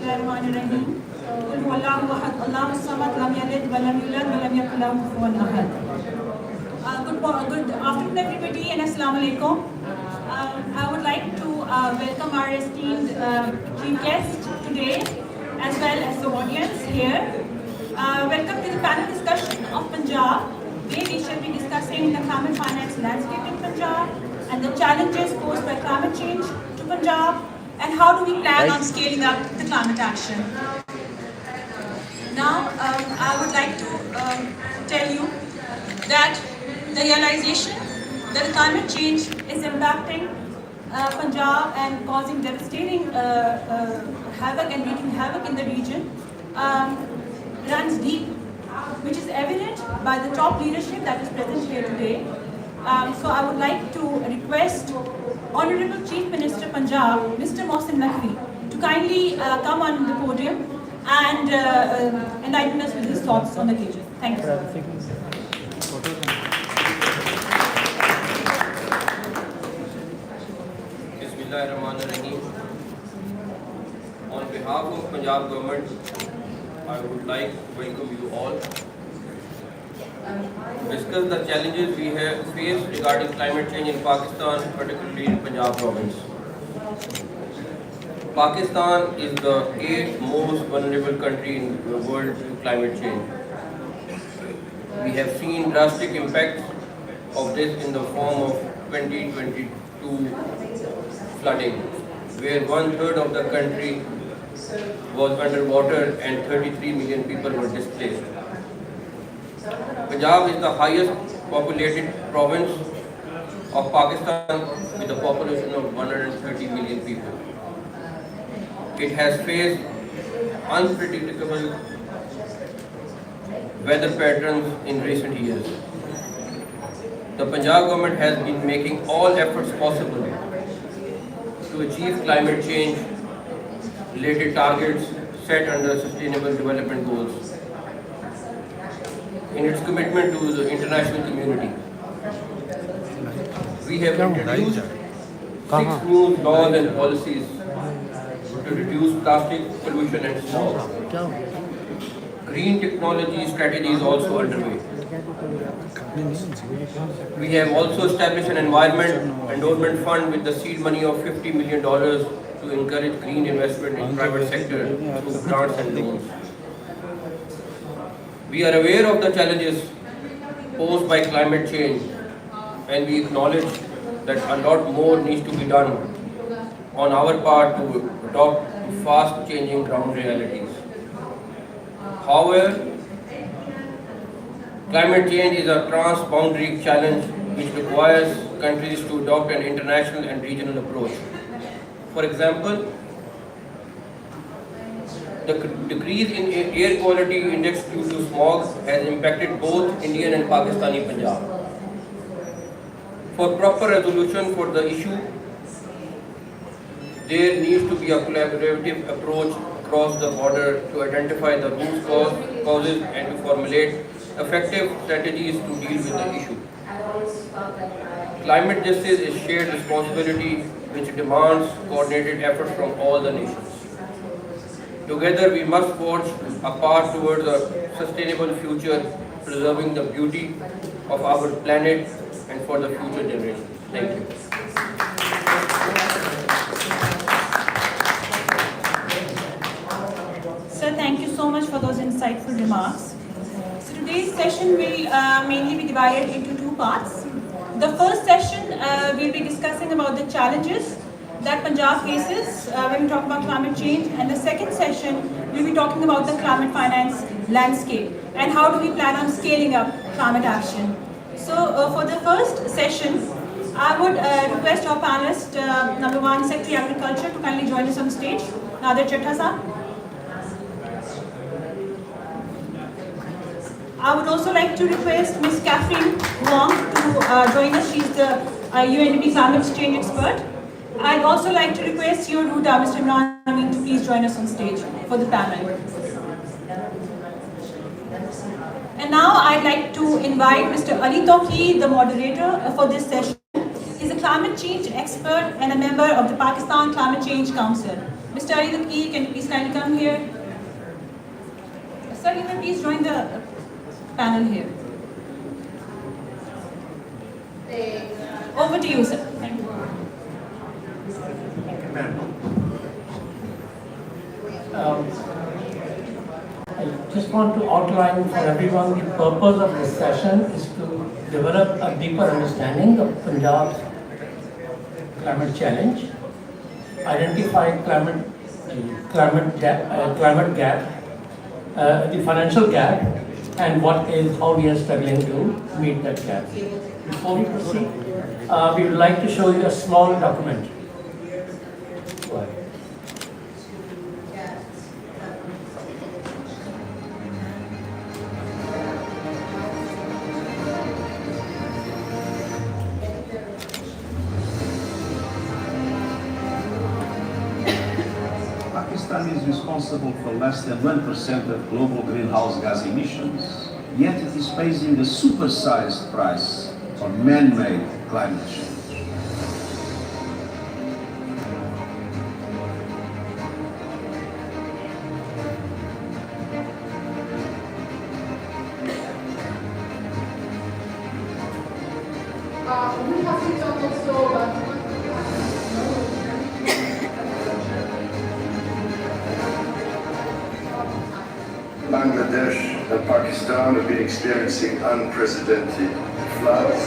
Bismillahirrahmanirrahim. Qul huwallahu ahad, Allahu samad, lam yalid wa lam yulad wa lam yakul lahu kufuwan ahad. Good afternoon, everybody, and assalamu alaikum. I would like to welcome our esteemed chief guest today, as well as the audience here. Welcome to the panel discussion of Punjab, where we shall be discussing the climate finance landscape in Punjab and the challenges posed by climate change to Punjab, and how do we plan on scaling up the climate action. Now, I would like to tell you that the realization that climate change is impacting Punjab and causing devastating havoc and wreaking havoc in the region runs deep, which is evident by the top leadership that is present here today. So I would like to request Honorable Chief Minister Punjab, Mr. MOCC, to kindly come on the podium and enlighten us with his thoughts on the occasion. Thank you. Bismillahirrahmanirrahim. On behalf of Punjab government, I would like to welcome you all to discuss the challenges we have faced regarding climate change in Pakistan, particularly in Punjab province. Pakistan is the 8th most vulnerable country in the world to climate change. We have seen drastic impacts of this in the form of 2022 flooding, where 1/3 of the country was underwater and 33 million people were displaced. Punjab is the highest populated province of Pakistan with a population of 130 million people. It has faced unpredictable weather patterns in recent years. The Punjab government has been making all efforts possible to achieve climate change related targets set under Sustainable Development Goals in its commitment to the international community. We have introduced 6 new laws and policies to reduce plastic pollution and smog. Green technology strategy is also underway. We have also established an environment endowment fund with the seed money of $50 million to encourage green investment in private sector through grants and loans. We are aware of the challenges posed by climate change, and we acknowledge that a lot more needs to be done on our part to adopt fast changing ground realities. However, climate change is a trans-boundary challenge which requires countries to adopt an international and regional approach. For example, the decrease in air quality index due to smog has impacted both Indian and Pakistani Punjab. For proper resolution for the issue, there needs to be a collaborative approach across the border to identify the root causes and to formulate effective strategies to deal with the issue. Climate justice is shared responsibility which demands coordinated efforts from all the nations. Together we must forge a path towards a sustainable future, preserving the beauty of our planet and for the future generations. Thank you. Sir, thank you so much for those insightful remarks. So today's session will mainly be divided into 2 parts. The first session we'll be discussing about the challenges that Punjab faces when we talk about climate change, and the second session we'll be talking about the climate finance landscape and how do we plan on scaling up climate action. So for the first session, I would request our panelist, number 1, Secretary Agriculture, to kindly join us on stage. Nader Chattha sir. I would also like to request Ms. Catherine Wong to join us. She's the UNDP climate change expert. I'd also like to request your Ruda, Mr. Imran Amin, to please join us on stage for the panel. And now I'd like to invite Mr. Ali Tauqi, the moderator for this session. He's a climate change expert and a member of the Pakistan Climate Change Council. Mr. Ali the Key, can you please kindly come here? Sir, you may please join the panel here. Over to you, sir. Thank you. I just want to outline for everyone the purpose of this session is to develop a deeper understanding of Punjab's climate challenge, identify climate gap, the financial gap, and how we are struggling to meet that gap. Before we proceed, we would like to show you a small document. Go ahead. Pakistan is responsible for less than 1% of global greenhouse gas emissions, yet it is facing a supersized price for man-made climate change. We have to talk also about Bangladesh and Pakistan have been experiencing unprecedented floods.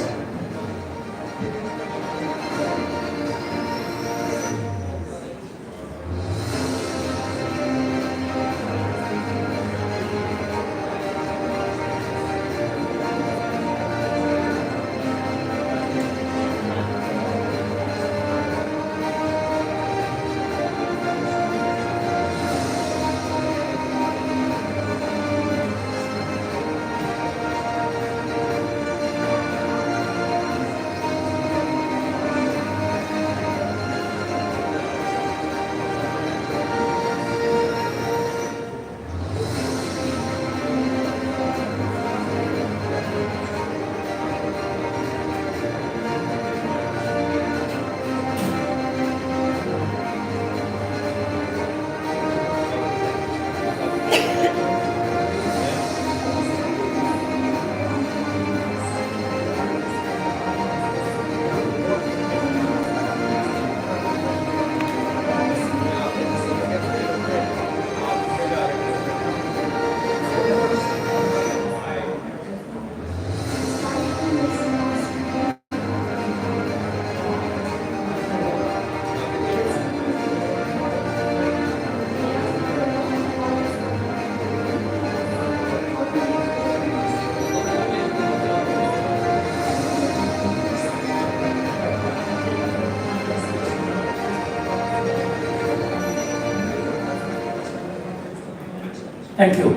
Thank you.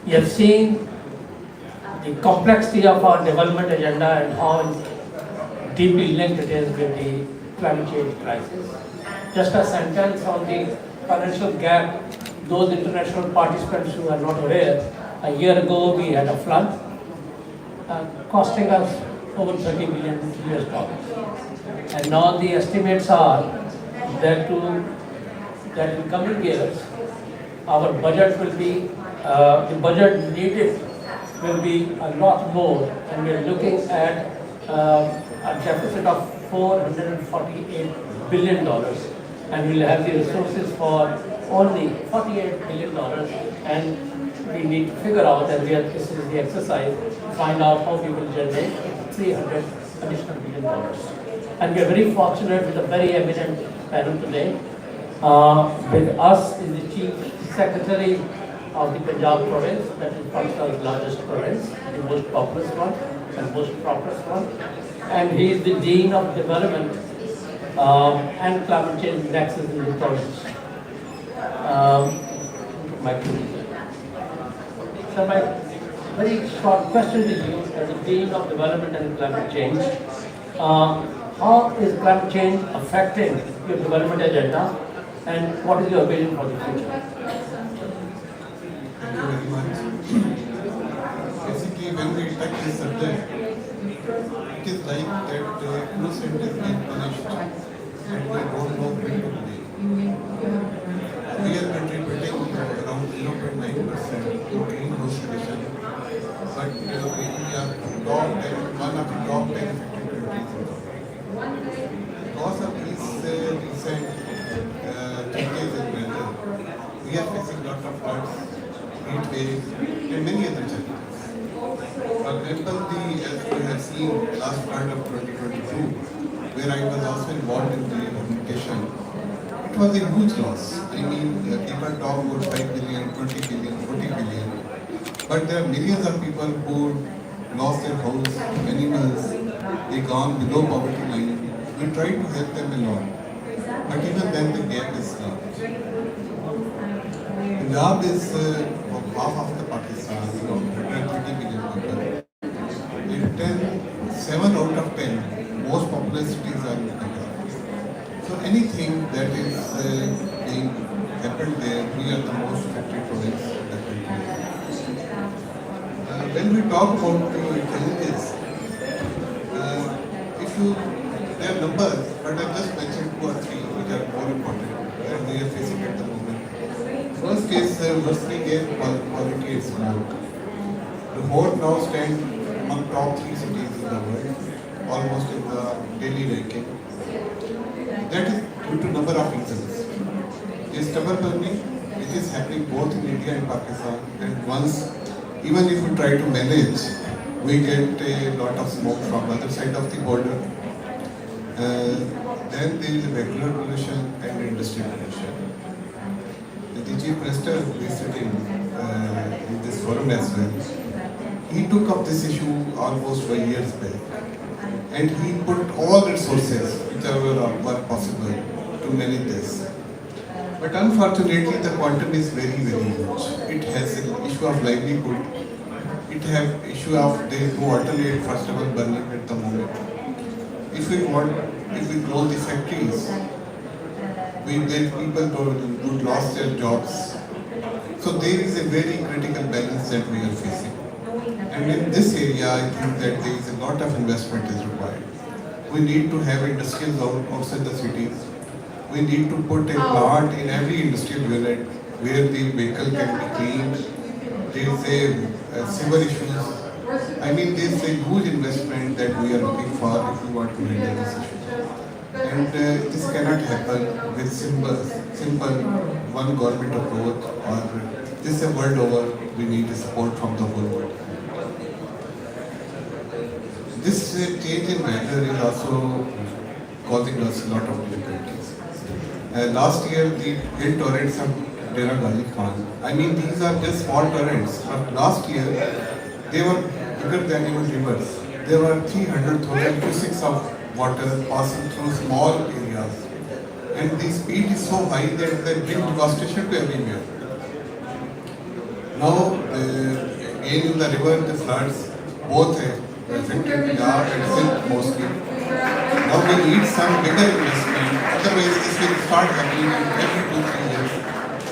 We have seen the complexity of our development agenda and how deeply linked it is with the climate change crisis. Just a sentence on the financial gap, those international participants who are not aware, a year ago we had a flood costing us over $30 billion US. And now the estimates are that in coming years, our budget will be, the budget needed will be a lot more, and we are looking at a deficit of $448 billion, and we'll have the resources for only $48 billion, and we need to figure out, and this is the exercise, to find out how we will generate $300 additional billion. And we are very fortunate with a very eminent panel today. With us is the Chief Secretary of the Punjab province, that is Pakistan's largest province, the most populous one and most prosperous one. And he is the Dean of Development and Climate Change Nexus in the province. So my very short question to you as the Dean of Development and Climate Change, how is climate change affecting your development agenda? And what is your vision for the future? Thank you very much. Basically, when we touch this subject, it is like that innocent is being punished. and we don't know when to begin. We are contributing around 0.9% to greenhouse emission, but we are one of the top 10 affected countries in the world. Because of these recent changes in weather, we are facing lot of floods, heat waves, and many other challenges. For example, as we have seen last flood of 2022, where I was also involved in the implementation, it was a huge loss. I mean, people talk about 5 billion, 20 billion, 40 billion, but there are millions of people who lost their house, animals, they gone below poverty line. We try to help them a lot, but even then the gap is large. Punjab is half of the Pakistan, 130 million people. In 7 out of 10, most populous cities are in Punjab. So anything that is being happened there, we are the most affected province in the country. When we talk about challenges, there are numbers, but I just mentioned 2 or 3 which are more important and we are facing at the moment. First is worsening air quality and smoke. Lahore now stands among top 3 cities in the world, almost in the daily ranking. That is due to number of reasons. There is stubble burning, which is happening both in India and Pakistan, and once, even if we try to manage, we get a lot of smoke from the other side of the border. Then there is regular pollution and industrial pollution. The Chief Minister visited in this forum as well. He took up this issue almost 5 years back, and he put all resources whichever were possible to manage this. But unfortunately, the quantum is very, very huge. It has an issue of livelihood. It has issue of there is no alternate first of all burning at the moment. If we close the factories, people would lost their jobs. So there is a very critical balance that we are facing. And in this area, I think that there is a lot of investment is required. We need to have industrial zone outside the cities. We need to put a plant in every industrial unit where the vehicle can be cleaned. There is a sewer issues. I mean, there is a huge investment that we are looking for if we want to handle this issue. And this cannot happen with simple one government approach, or this is a world over, we need support from the whole world. This change in weather is also causing us a lot of difficulties. Last year, the hill torrents of Dera Ghali Khan, I mean, these are just small torrents, but last year, they were bigger than even rivers. There were 300,000 cubics of water passing through small areas. And the speed is so high that they bring devastation to everywhere. Now, again in the river, the floods, both have affected Punjab and Sindh mostly. Now we need some bigger investment, otherwise this will start happening every 2-3 years.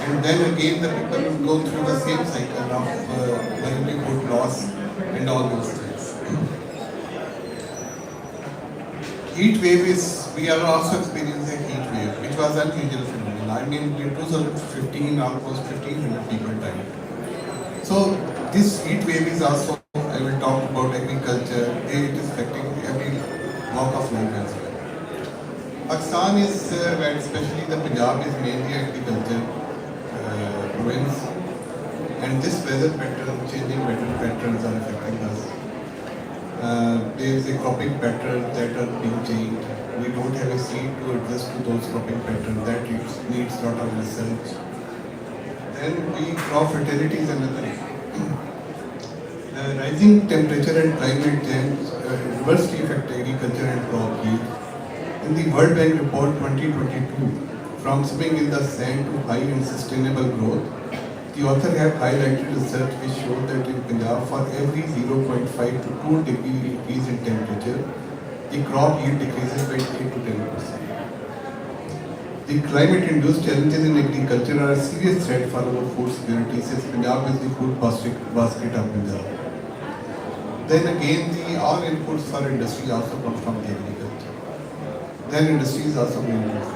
And then again the people will go through the same cycle of livelihood loss and all those things. Heat wave we are also experiencing heat wave, which was unusual phenomenon. I mean, in 2015, almost 1,500 people died. So this heat wave is also, I will talk about agriculture, it is affecting every walk of life as well. Pakistan is, and especially the Punjab is mainly agriculture province, and this weather pattern, changing weather patterns are affecting us. There is a cropping pattern that are being changed. We don't have a seed to adjust to those cropping patterns. That needs a lot of research. Then crop fertility is another issue. Rising temperature and climate change adversely affect agriculture and crop yield. In the World Bank report 2022, From Swimming in the Sand to High and Sustainable Growth, the author have highlighted research which showed that in Punjab, for every 0.5 to 2 degree increase in temperature, the crop yield decreases by 8 to 10%. The climate-induced challenges in agriculture are a serious threat for our food security, since Punjab is the food basket of Punjab. Then again, all inputs for industry also come from the agriculture. then industry is also going to fail.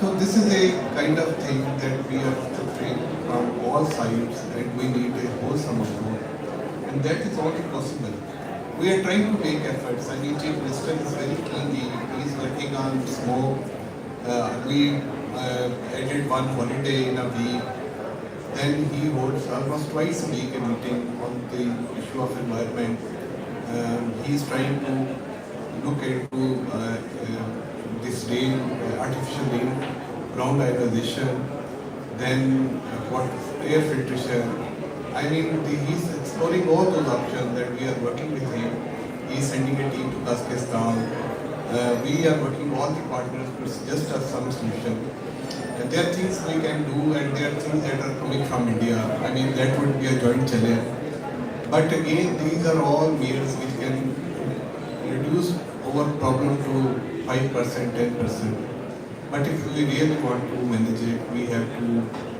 So this is a kind of thing that we are suffering from all sides, and we need a wholesome approach, and that is only possible. We are trying to make efforts. I mean, Chief Minister is very keen. He is working on smoke. We added one holiday in a week. Then he holds almost twice a week a meeting on the issue of environment. He is trying to look into this rain, artificial rain, ground ionization, then what air filtration. I mean, he's exploring all those options that we are working with him. He's sending a team to Kazakhstan. We are working all the partners to suggest us some solution. And there are things we can do, and there are things that are coming from India. I mean, that would be a joint challenge. But again, these are all means which can reduce our problem to 5%, 10%. But if we really want to manage it, we have to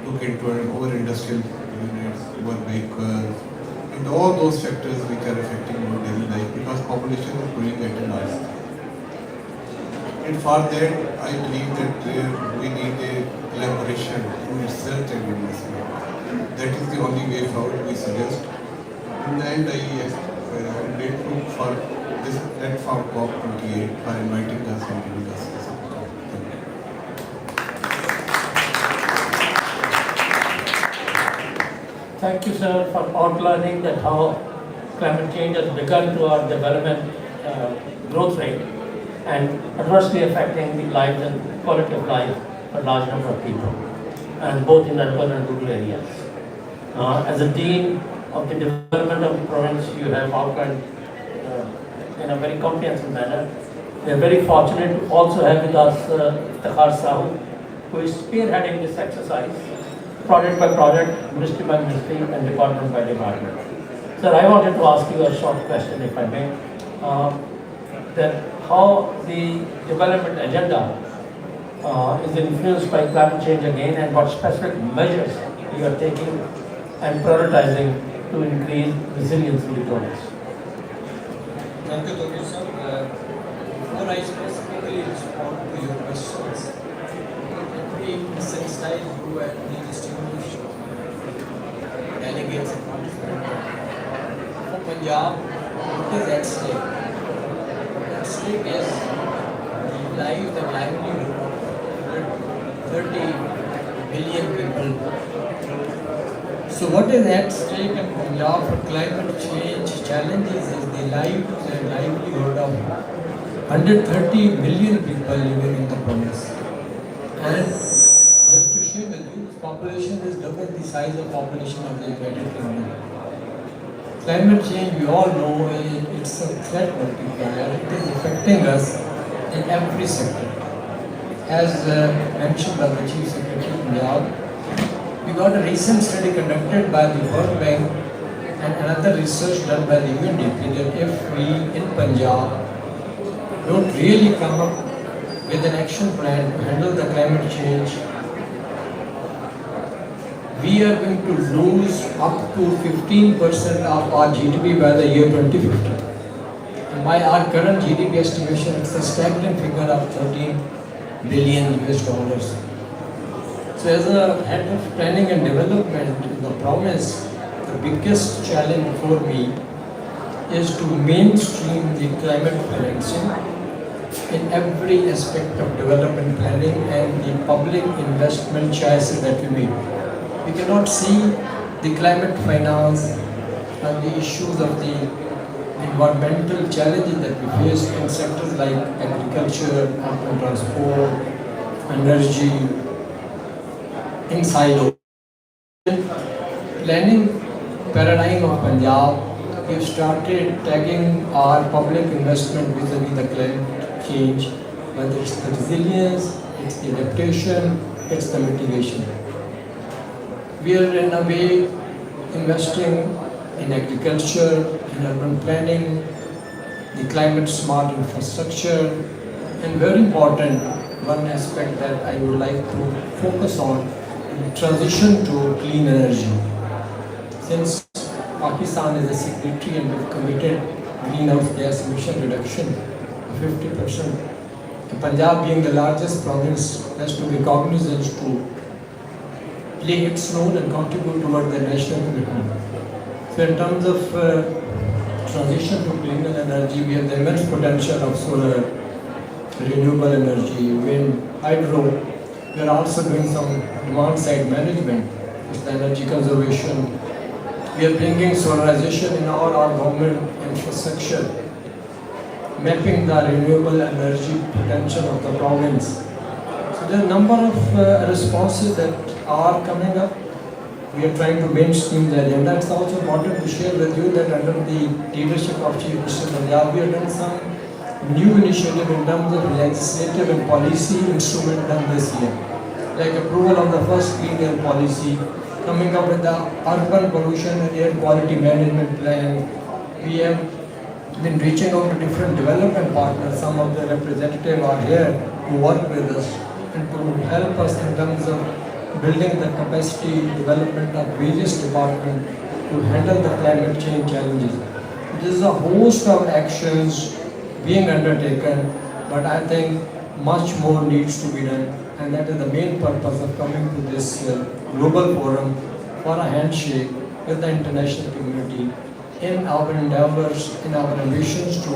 look into our industrial units, our vehicles, and all those factors which are affecting our daily life, because population is growing at a large. And for that, I believe that we need a collaboration in research and investment. That is the only way forward, we suggest. And I am grateful for this platform COP28 for inviting us and giving us this opportunity. Thank you, sir, for outlining that how climate change has begun to our development growth rate and adversely affecting the lives and quality of life for a large number of people, and both in urban and rural areas. As a Dean of the Development of the Province, you have outlined in a very comprehensive manner. We are very fortunate to also have with us Iftikhar Sahu, who is spearheading this exercise, project by project, ministry by ministry, and department by department. Sir, I wanted to ask you a short question, if I may. That how the development agenda is influenced by climate change again, and what specific measures you are taking and prioritizing to increase resilience in the province. Thank you, Dr. Sir. Before I specifically respond to your questions, let me sensitize you and the distinguished delegates and participants. For Punjab, what is at stake? At stake is the life and livelihood of 30 billion people. So what is at stake in Punjab for climate change challenges is the lives and livelihood of 130 million people living in the province. And just to share with you, this population is double the size of population of the United Kingdom. Climate change, we all know, it's a threat multiplier. It is affecting us in every sector. As mentioned by the Chief Secretary of Punjab, we got a recent study conducted by the World Bank and another research done by the UNDP that if we in Punjab don't really come up with an action plan to handle the climate change, we are going to lose up to 15% of our GDP by the year 2050. And by our current GDP estimation, it's a staggering figure of 13 billion US dollars. So as a head of planning and development in the province, the biggest challenge for me is to mainstream the climate financing in every aspect of development planning and the public investment choices that we make. We cannot see the climate finance and the issues of the environmental challenges that we face in sectors like agriculture, urban transport, energy, in silo. Planning paradigm of Punjab, we have started tagging our public investment vis-a-vis the climate change, whether it's the resilience, it's the adaptation, it's the mitigation. We are in a way investing in agriculture, in urban planning, the climate smart infrastructure, and very important, one aspect that I would like to focus on, transition to clean energy. Since Pakistan is a signatory and we've committed greenhouse gas emission reduction of 50% Punjab being the largest province has to be cognizant to play its role and contribute toward the national commitment. So in terms of transition to cleaner energy, we have the immense potential of solar, renewable energy, wind, hydro. We are also doing some demand side management, it's the energy conservation. We are bringing solarization in all our government infrastructure, mapping the renewable energy potential of the province. So there are a number of responses that are coming up. We are trying to mainstream the agenda. It's also important to share with you that under the leadership of Chief Minister Punjab, we have done some new initiative in terms of legislative and policy instrument done this year. Like approval of the first clean air policy, coming up with the urban pollution and air quality management plan. We have been reaching out to different development partners. Some of the representatives are here to work with us and to help us in terms of building the capacity development of various departments to handle the climate change challenges. There is a host of actions being undertaken, but I think much more needs to be done, and that is the main purpose of coming to this global forum for a handshake with the international community in our endeavors, in our ambitions to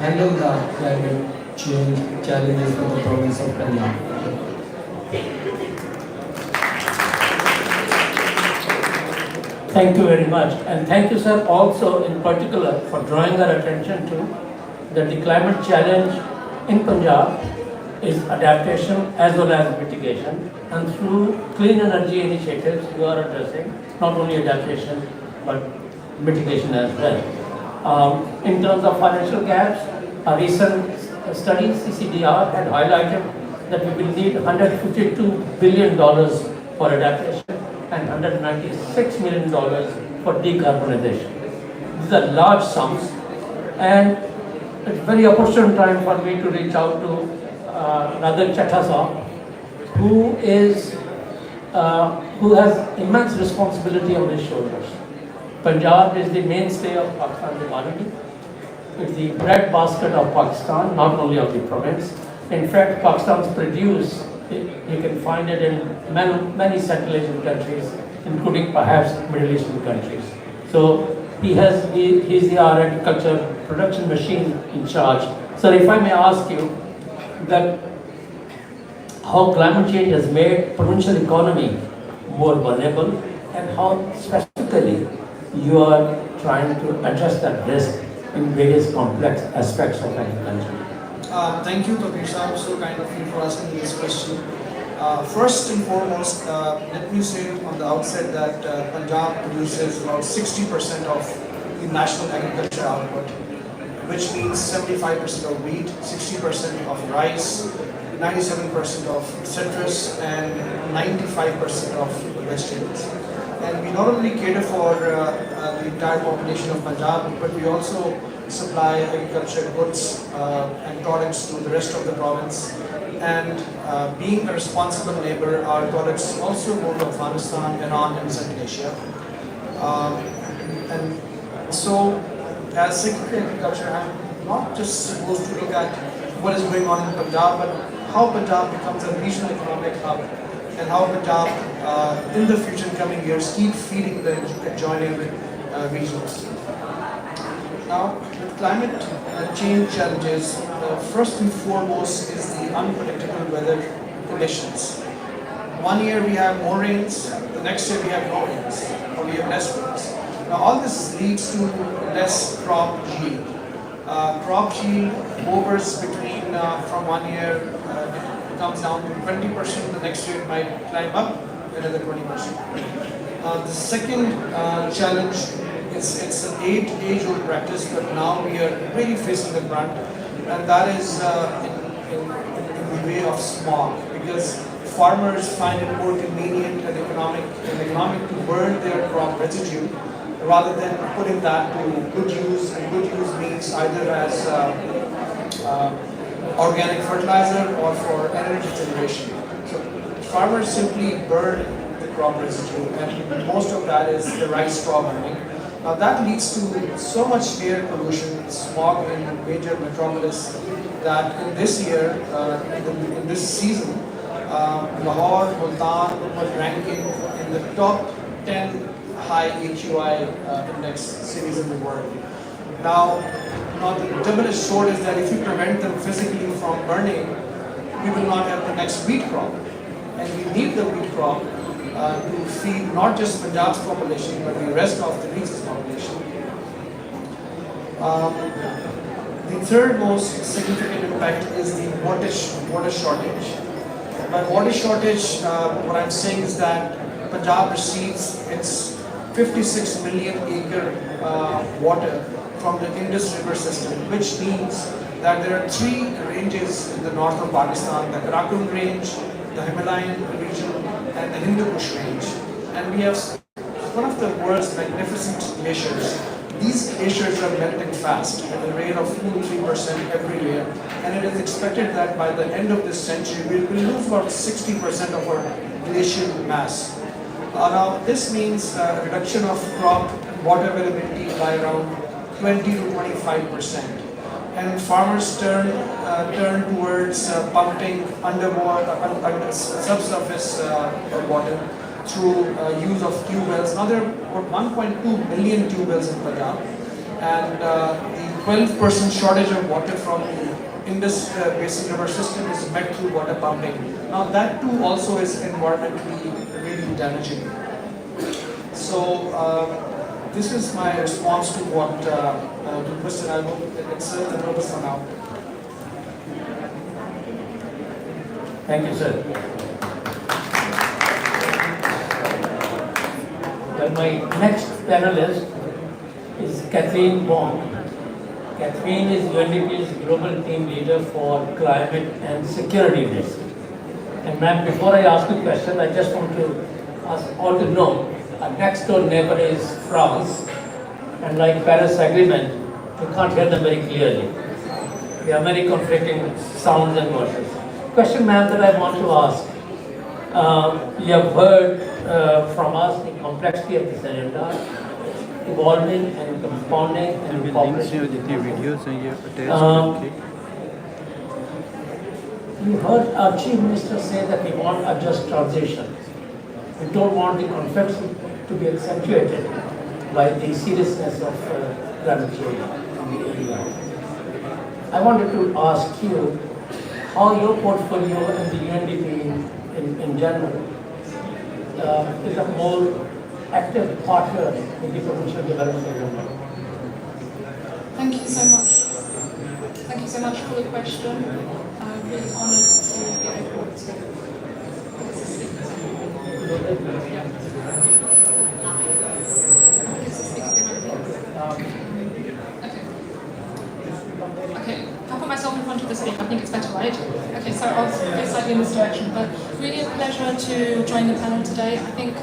handle the climate change challenges for the province of Punjab. Thank you very much. And thank you, sir, also in particular for drawing our attention to that the climate challenge in Punjab is adaptation as well as mitigation. And through clean energy initiatives, you are addressing not only adaptation but mitigation as well. In terms of financial gaps, a recent study, CCDR, had highlighted that we will need $152 billion for adaptation and $196 million for decarbonization. These are large sums, and it's a very opportune time for me to reach out to Radha Chathasa, who has immense responsibility on his shoulders. Punjab is the mainstay of Pakistan's economy. It's the breadbasket of Pakistan, not only of the province. In fact, Pakistan's produce, you can find it in many Central Asian countries, including perhaps Middle Eastern countries. So he's our agriculture production machine in charge. So if I may ask you that how climate change has made provincial economy more vulnerable, and how specifically you are trying to address that risk in various complex aspects of agriculture. Thank you, Kabir Saab, so kind of you for asking this question. First and foremost, let me say on the outset that Punjab produces about 60% of the national agriculture output, which means 75% of wheat, 60% of rice, 97% of citrus, and 95% of vegetables. And we not only cater for the entire population of Punjab, but we also supply agriculture goods and products to the rest of the province. And being a responsible neighbor, our products also go to Afghanistan, Iran, and Central Asia. And so, as Secretary of Agriculture, I'm not just supposed to look at what is going on in Punjab, but how Punjab becomes a regional economic hub, and how Punjab, in the future coming years, keep feeding the adjoining regions. Now, with climate change challenges, first and foremost is the unpredictable weather conditions. One year we have more rains, the next year we have no rains, or we have less rains. Now, all this leads to less crop yield. Crop yield hovers between, from 1 year, it comes down to 20%, the next year it might climb up another 20%. The second challenge, it's an age-old practice, but now we are really facing the brunt, and that is in the way of smog, because farmers find it more convenient and economic to burn their crop residue rather than putting that to good use, and good use means either as organic fertilizer or for energy generation. So farmers simply burn the crop residue, and most of that is the rice straw burning. Now that leads to so much air pollution, smog in major metropolis, that in this year, in this season, Lahore, Multan was ranking in the top 10 high AQI index cities in the world. Now the double-edged sword is that if you prevent them physically from burning, we will not have the next wheat crop. And we need the wheat crop to feed not just Punjab's population, but the rest of the region's population. The third most significant impact is the water shortage. By water shortage, what I'm saying is that Punjab receives its 56 million acre water from the Indus River system, which means that there are three ranges in the north of Pakistan: the Karakoram range, the Himalayan region, and the Hindu Kush range. And we have one of the world's magnificent glaciers. These glaciers are melting fast at a rate of 2-3% every year, and it is expected that by the end of this century we will lose about 60% of our glacial mass. Now this means a reduction of crop water availability by around 20 to 25%, and farmers turn towards pumping subsurface water through use of tube wells. Now there are about 1.2 million tube wells in Punjab, and the 12% shortage of water from the Indus Basin River system is met through water pumping. Now that too also is environmentally really damaging. So this is my response to what the question. I hope it serves the purpose for now. Thank you, sir. Well, my next panelist is Kathleen Bond. Kathleen is UNDP's Global Team Leader for Climate and Security Risk. And ma'am, before I ask the question, I just want to ask all to know, our next door neighbor is France, and like Paris Agreement, you can't hear them very clearly. They are very conflicting sounds and voices. Question, ma'am, that I want to ask. You have heard from us the complexity of this agenda, evolving and compounding and incorporating. You heard our Chief Minister say that we want a just transition. We don't want the conflicts to be accentuated by the seriousness of climate change in the area. I wanted to ask you how your portfolio and the UNDP in general is a more active partner in the provincial development agenda. Thank you so much. Thank you so much for the question. I'm really honoured to be able to speak Okay, I'll put myself in front of the speaker. I think it's better, right? Okay, so I'll go slightly in this direction. But really a pleasure to join the panel today. I think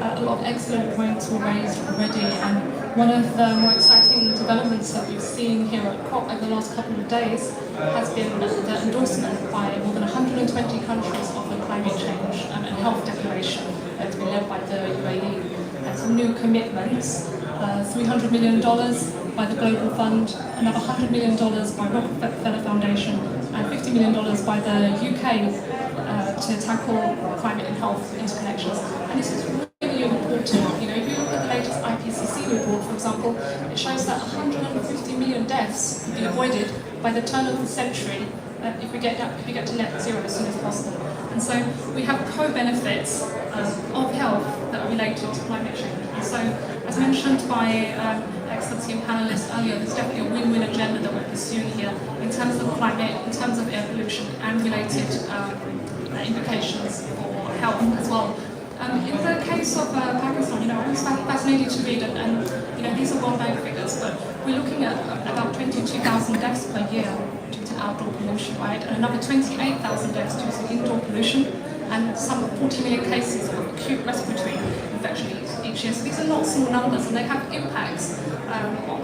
a lot of excellent points were raised already, and one of the more exciting developments that we've seen here at COP over the last couple of days has been the endorsement by more than 120 countries of the climate change and health declaration that's been led by the UAE, and some new commitments, $300 million by the Global Fund, another $100 million by Rockefeller Foundation, and $50 million by the UK to tackle climate and health interconnections. And this is really important. You know, if you look at the latest IPCC report, for example, it shows that 150 million deaths will be avoided by the turn of the century if we get to net zero as soon as possible. And so we have co-benefits of health that are related to climate change. And so, as mentioned by Excellency and panelists earlier, there's definitely a win-win agenda that we're pursuing here in terms of climate, in terms of air pollution, and related implications for health as well. In the case of Pakistan, you know, I was fascinated to read, and you know, these are well-known figures, but we're looking at about 22,000 deaths per year due to outdoor pollution, right? And another 28,000 deaths due to indoor pollution, and some 40 million cases of acute respiratory infection each year. So these are not small numbers, and they have impacts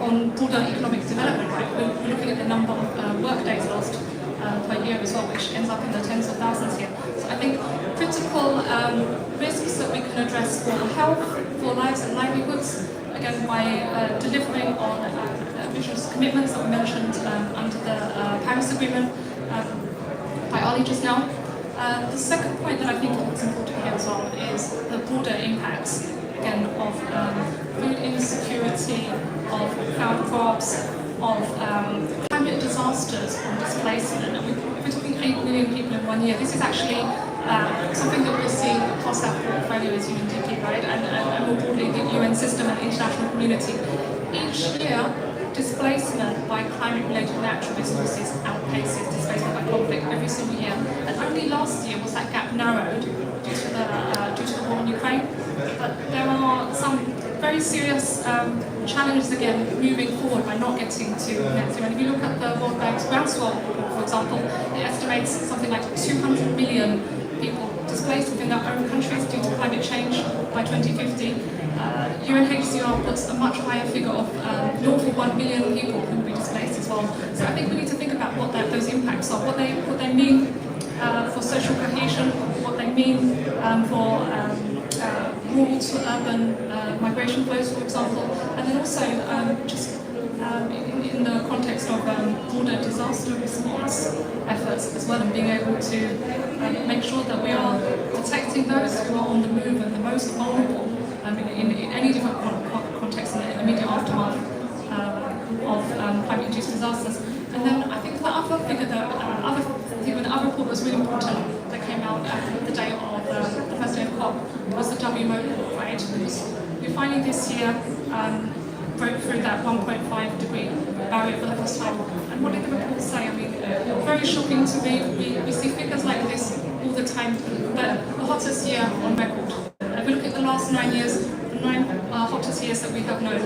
on broader economic development, right? We're looking at the number of work days lost per year as well, which ends up in the tens of thousands here. So I think critical risks that we can address for health, for lives and livelihoods, again, by delivering on ambitious commitments that were mentioned under the Paris Agreement by Ali just now. The second point that I think is important here as well is the broader impacts, again, of food insecurity, of found crops, of climate disasters and displacement. And we're talking 8 million people in 1 year. This is actually something that we're seeing across our portfolio as UNDP, right? And more broadly, the UN system and the international community. Each year, displacement by climate-related natural resources outpaces displacement by conflict every single year. And only last year was that gap narrowed due to the war in Ukraine. But there are some very serious challenges again moving forward by not getting to net zero. And if you look at the World Bank's groundswell report, for example, it estimates something like 200 million people displaced within their own countries due to climate change by 2050. UNHCR puts a much higher figure of north of 1 billion people who will be displaced as well. So I think we need to think about what those impacts are, what they mean for social cohesion, what they mean for rural to urban migration flows, for example, and then also just in the context of broader disaster response efforts as well, and being able to make sure that we are protecting those who are on the move and the most vulnerable in any different context in the immediate aftermath of climate-induced disasters. And then I think the other figure that the other report was really important that came out the day of the first day of COP was the WMO report, right? Because we're finally this year broke through that 1.5 degree barrier for the first time. And what did the report say? I mean, very shocking to me. We see figures like this all the time, but the hottest year on record. If we look at the last 9 years, the 9 hottest years that we have known,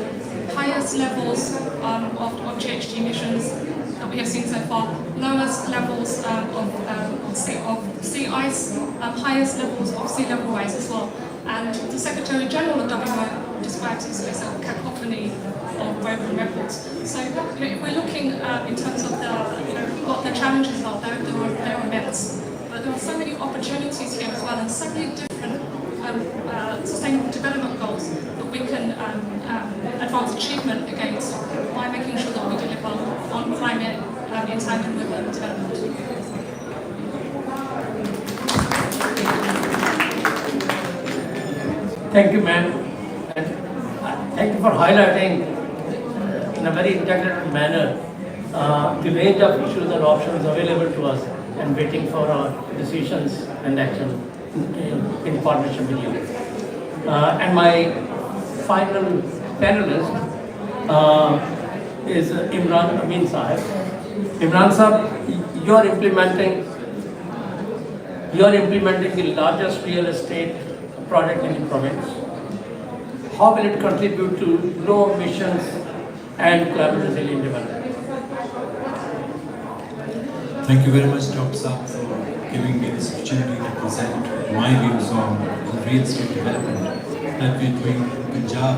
highest levels of GHG emissions that we have seen so far, lowest levels of sea ice, highest levels of sea level rise as well. And the Secretary General of WMO describes this as a cacophony of broken records. So if we're looking in terms of what the challenges are, they're immense. But there are so many opportunities here as well, and so many different sustainable development goals that we can advance achievement against by making sure that we deliver on climate in tandem with development. Thank you, ma'am. And thank you for highlighting in a very integrated manner the range of issues and options available to us and waiting for our decisions and action in partnership with you. And my final panelist is Imran Amin Sahib. Imran Sahib, you are implementing the largest real estate project in the province. How will it contribute to low emissions and climate resilient development? Thank you very much, Dr. Saab, for giving me this opportunity to present my views on the real estate development that we're doing in Punjab,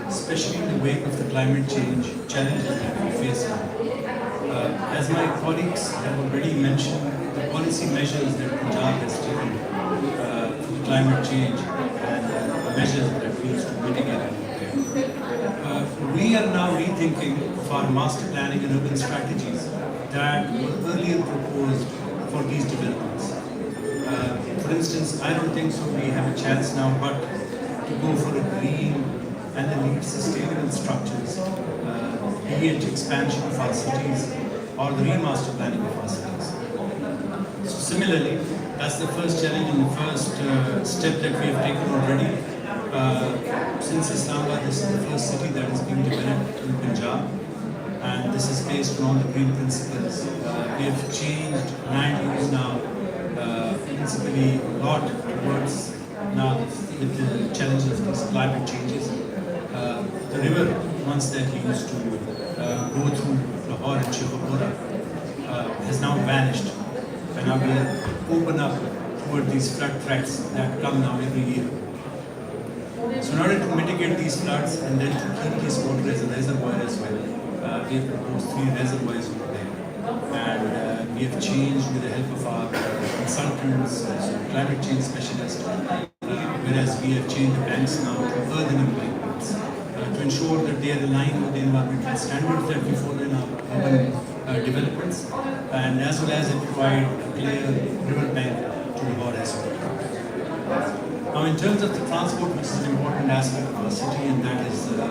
especially in the wake of the climate change challenges that we face now. As my colleagues have already mentioned, the policy measures that Punjab has taken for the climate change and the measures that we use to mitigate it. We are now rethinking of our master planning and urban strategies that were earlier proposed for these developments. For instance, I don't think so we have a chance now but to go for a green and then lead sustainable structures, be it expansion of our cities or the remaster planning of our cities. So similarly, that's the first challenge and the first step that we have taken already. Since Islamabad, this is the first city that is being developed in Punjab, and this is based on the green principles. We have changed land use now, principally a lot towards now with the challenges of these climate changes. The river, once that used to go through Lahore and Shivapura, has now vanished, and now we are open up toward these flood threats that come now every year. So in order to mitigate these floods and then to keep this water as a reservoir as well, we have proposed 3 reservoirs over there. And we have changed with the help of our consultants, climate change specialists, whereas we have changed the banks now to earthen embankments to ensure that they are aligned with the environmental standards that we follow in our urban developments, and as well as it provide a clear river bank to the board as well. Now, in terms of the transport, which is an important aspect of our city, and that is the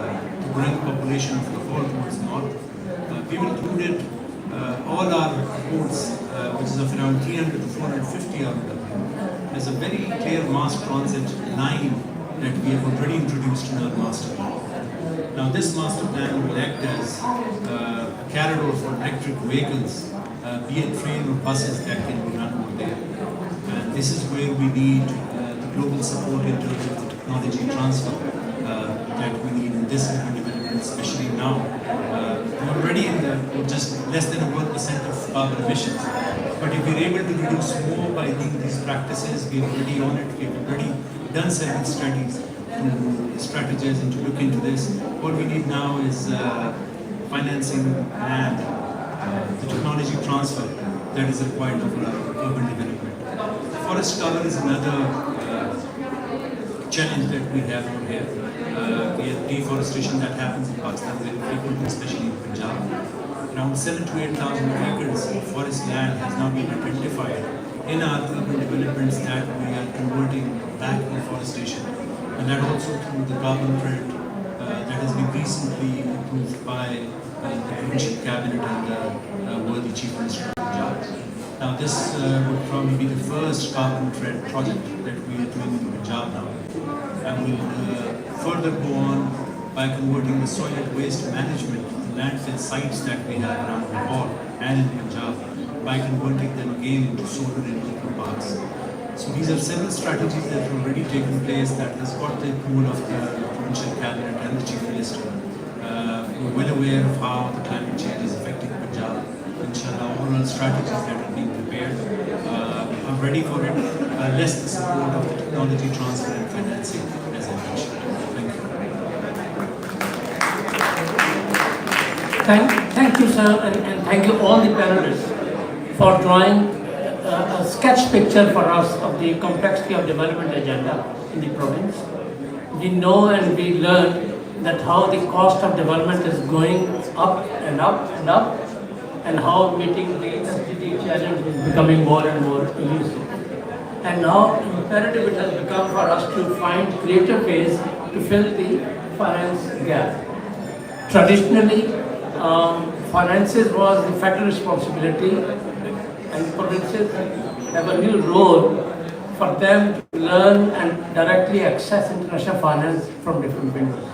growing population of the whole towards north, we've included all our roads, which is of around 300 to 450 out of them, as a very clear mass transit line that we have already introduced in our master plan. Now, this master plan will act as a corridor for electric vehicles, be it train or buses that can be run over there. And this is where we need global support in terms of the technology transfer that we need in this urban development, especially now. We're already in just less than 1% of carbon emissions. But if we're able to reduce more by these practices, we're already on it. We've already done several studies to strategize and to look into this. What we need now is financing and the technology transfer that is required for our urban development. Forest cover is another challenge that we have over here. We have deforestation that happens in Pakistan very frequently, especially in Punjab. Around 7,000 to 8,000 acres of forest land has now been identified in our urban developments that we are converting back to forestation. And that also through the carbon credit that has been recently approved by the provincial cabinet and the worthy Chief Minister of Punjab. Now this would probably be the first carbon credit project that we are doing in Punjab now. And we'll further go on by converting the solid waste management, the landfill sites that we have around Lahore and in Punjab, by converting them again into solar and eco parks. So these are several strategies that have already taken place that has got the approval of the provincial cabinet and the Chief Minister. We're well aware of how the climate change is affecting Punjab. Inshallah, all our strategies that are being prepared are ready for it, less the support of the technology transfer and financing, as I mentioned. Thank you. Thank you, sir, and thank you all the panelists for drawing a sketch picture for us of the complexity of development agenda in the province. We know and we learn that how the cost of development is going up and up and up, and how meeting the SDG challenge is becoming more and more elusive. And now imperative it has become for us to find creative ways to fill the finance gap. Traditionally, finances was the federal responsibility, and provinces have a new role for them to learn and directly access international finance from different windows.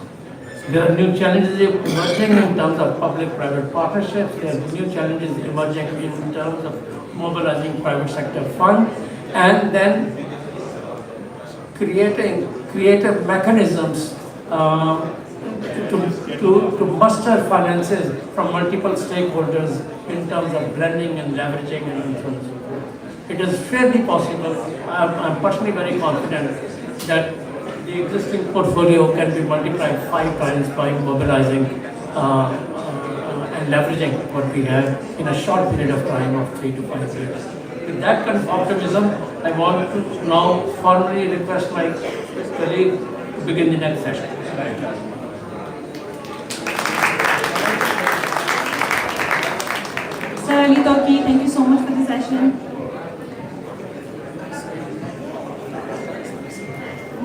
There are new challenges emerging in terms of public-private partnerships. There are new challenges emerging in terms of mobilizing private sector fund, and then creating creative mechanisms to muster finances from multiple stakeholders in terms of blending and leveraging and so on and so forth. It is fairly possible. I'm personally very confident that the existing portfolio can be multiplied 5 times by mobilizing and leveraging what we have in a short period of time of 3 to 5 years. With that kind of optimism, I want to now formally request my colleague to begin the next session. Sir Ali Toki, thank you so much for the session.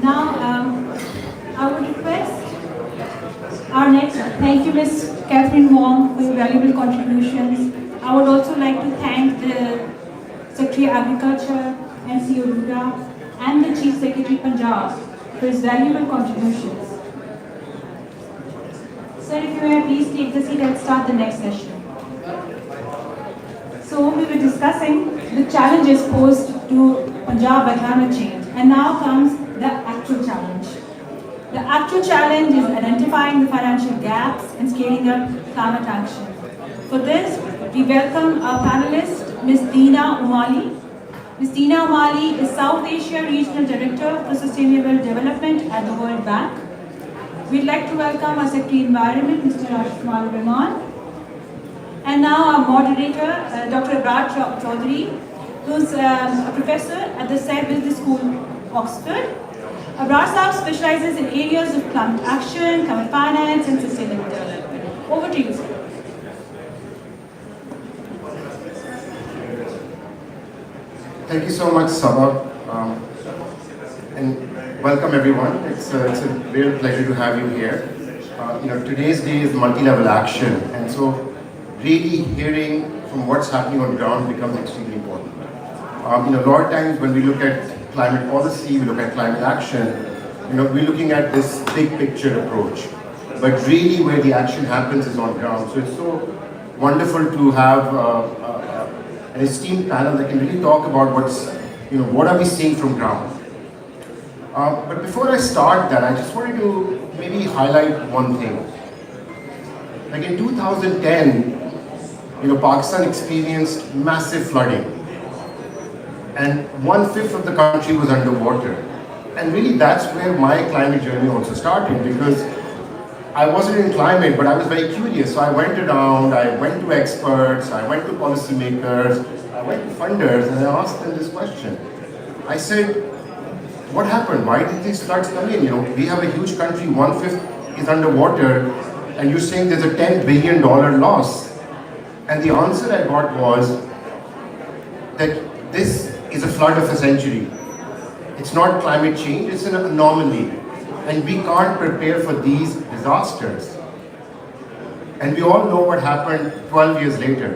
Now, I would request our next, thank you Ms. Catherine Wong for your valuable contributions. I would also like to thank the Secretary of Agriculture, NCO Ruda, and the Chief Secretary Punjab for his valuable contributions. Sir, if you may please take the seat and start the next session. So we were discussing the challenges posed to Punjab by climate change, and now comes the actual challenge. The actual challenge is identifying the financial gaps and scaling up climate action. For this, we welcome our panelist, Ms. Deena Umali. Ms. Deena Umali is South Asia Regional Director for Sustainable Development at the World Bank. We'd like to welcome our Secretary Environment, Mr. Rashkumar Rahman. And now our moderator, Dr. Raj Chaudhary, who's a professor at the Said Business School, Oxford. Abrar Saab specializes in areas of climate action, climate finance, and sustainable development. Over to you, sir. Thank you so much, Sabah, and welcome everyone. It's a real pleasure to have you here. Today's day is multi-level action, and so really hearing from what's happening on ground becomes extremely important. A lot of times when we look at climate policy, we look at climate action, we're looking at this big picture approach, but really where the action happens is on ground. So it's so wonderful to have an esteemed panel that can really talk about what are we seeing from ground. But before I start that, I just wanted to maybe highlight one thing. Like in 2010, Pakistan experienced massive flooding, and 1/5 of the country was underwater. And really that's where my climate journey also started, because I wasn't in climate, but I was very curious. So I went around, I went to experts, I went to policymakers, I went to funders, and I asked them this question. I said, what happened? Why did these floods come in? We have a huge country, 1/5 is underwater, and you're saying there's a $10 billion loss. And the answer I got was that this is a flood of a century. It's not climate change, it's an anomaly. And we can't prepare for these disasters. And we all know what happened 12 years later,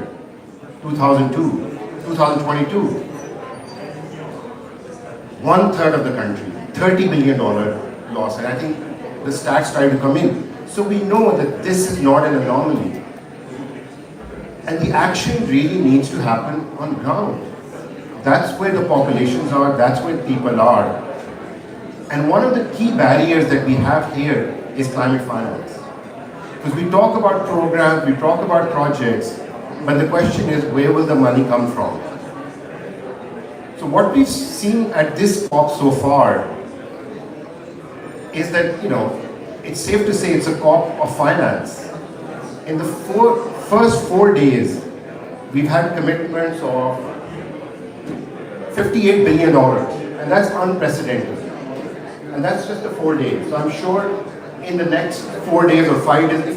2022. 1/3 of the country, $30 billion loss. And I think the stats try to come in. So we know that this is not an anomaly. And the action really needs to happen on ground. That's where the populations are, that's where people are. And one of the key barriers that we have here is climate finance. Because we talk about programs, we talk about projects, but the question is, where will the money come from? So what we've seen at this COP so far is that, it's safe to say it's a COP of finance. In the first 4 days, we've had commitments of $58 billion, and that's unprecedented. And that's just the 4 days. So I'm sure in the next 4 days or 5 days, if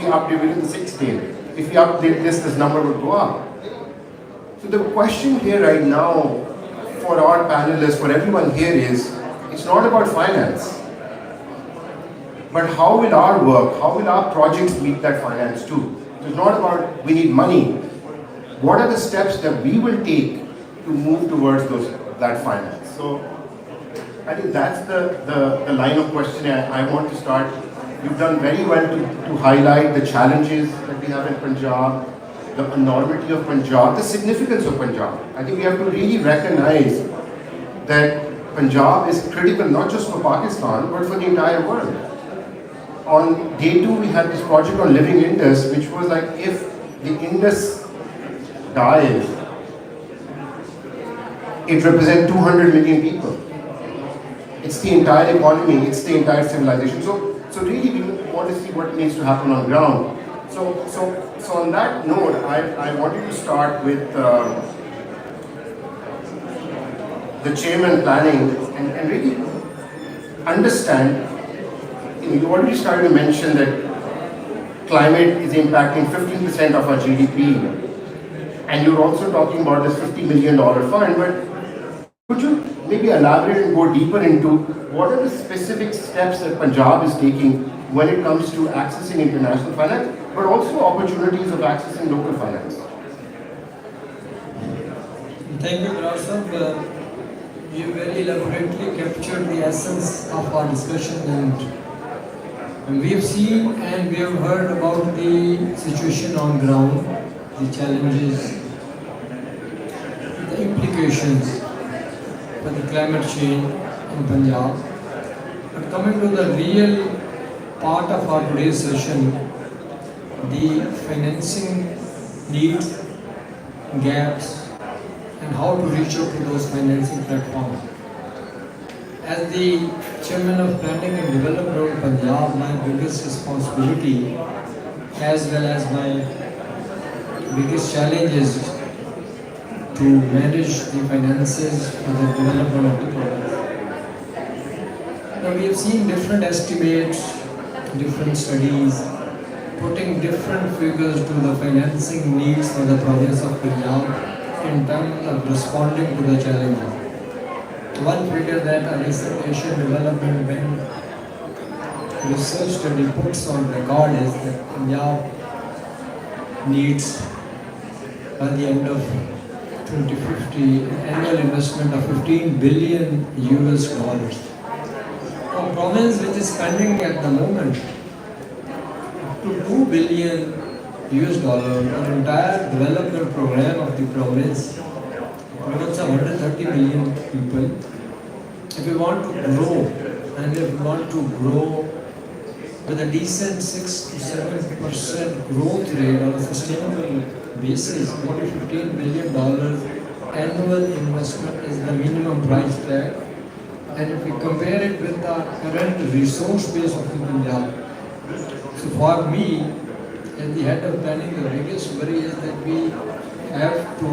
we update within the 6 days, if we update this number will go up. So the question here right now for our panelists, for everyone here is, it's not about finance, but how will our work, how will our projects meet that finance too? It's not about we need money. What are the steps that we will take to move towards that finance? So I think that's the line of questioning I want to start. You've done very well to highlight the challenges that we have in Punjab, the enormity of Punjab, the significance of Punjab. I think we have to really recognize that Punjab is critical not just for Pakistan, but for the entire world. On day 2, we had this project on Living Indus, which was like, if the Indus dies, it represents 200 million people. It's the entire economy, it's the entire civilization. So really we want to see what needs to happen on ground. So on that note, I wanted to start with the chairman planning and really understand. You already started to mention that climate is impacting 15% of our GDP, and you're also talking about this $50 million fund, but could you maybe elaborate and go deeper into what are the specific steps that Punjab is taking when it comes to accessing international finance, but also opportunities of accessing local finance? Thank you, Brasab. You very elaborately captured the essence of our discussion, and we have seen and we have heard about the situation on ground, the challenges, the implications for the climate change in Punjab. But coming to the real part of our today's session, the financing needs, gaps, and how to reach out to those financing platforms. As the Chairman of Planning and Development of Punjab, my biggest responsibility as well as my biggest challenge is to manage the finances for the development of the project. Now we have seen different estimates, different studies, putting different figures to the financing needs for the province of Punjab in terms of responding to the challenges. One figure that a recent Asian Development Bank research study puts on record is that Punjab needs by the end of 2050 an annual investment of 15 billion US dollars. A province which is spending at the moment up to 2 billion US dollars on entire development program of the province, province of 130 million people. If we want to grow, and if we want to grow with a decent 6 to 7% growth rate on a sustainable basis, maybe $15 billion annual investment is the minimum price tag. And if we compare it with our current resource base of the Punjab, so for me, as the head of planning, the biggest worry is that we have to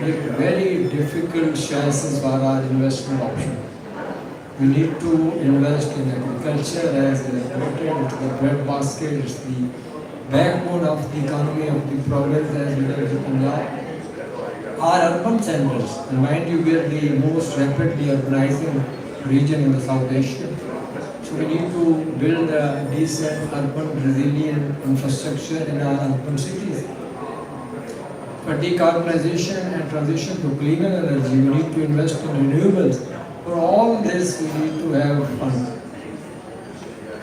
make very difficult choices for our investment option. We need to invest in agriculture as related, it's the breadbasket, it's the backbone of the economy of the province as well as the Punjab. Our urban centers, and mind you, we are the most rapidly urbanizing region in the South Asia. So we need to build a decent urban resilient infrastructure in our urban cities. For decarbonization and transition to cleaner energy, we need to invest in renewables. For all this, we need to have funds.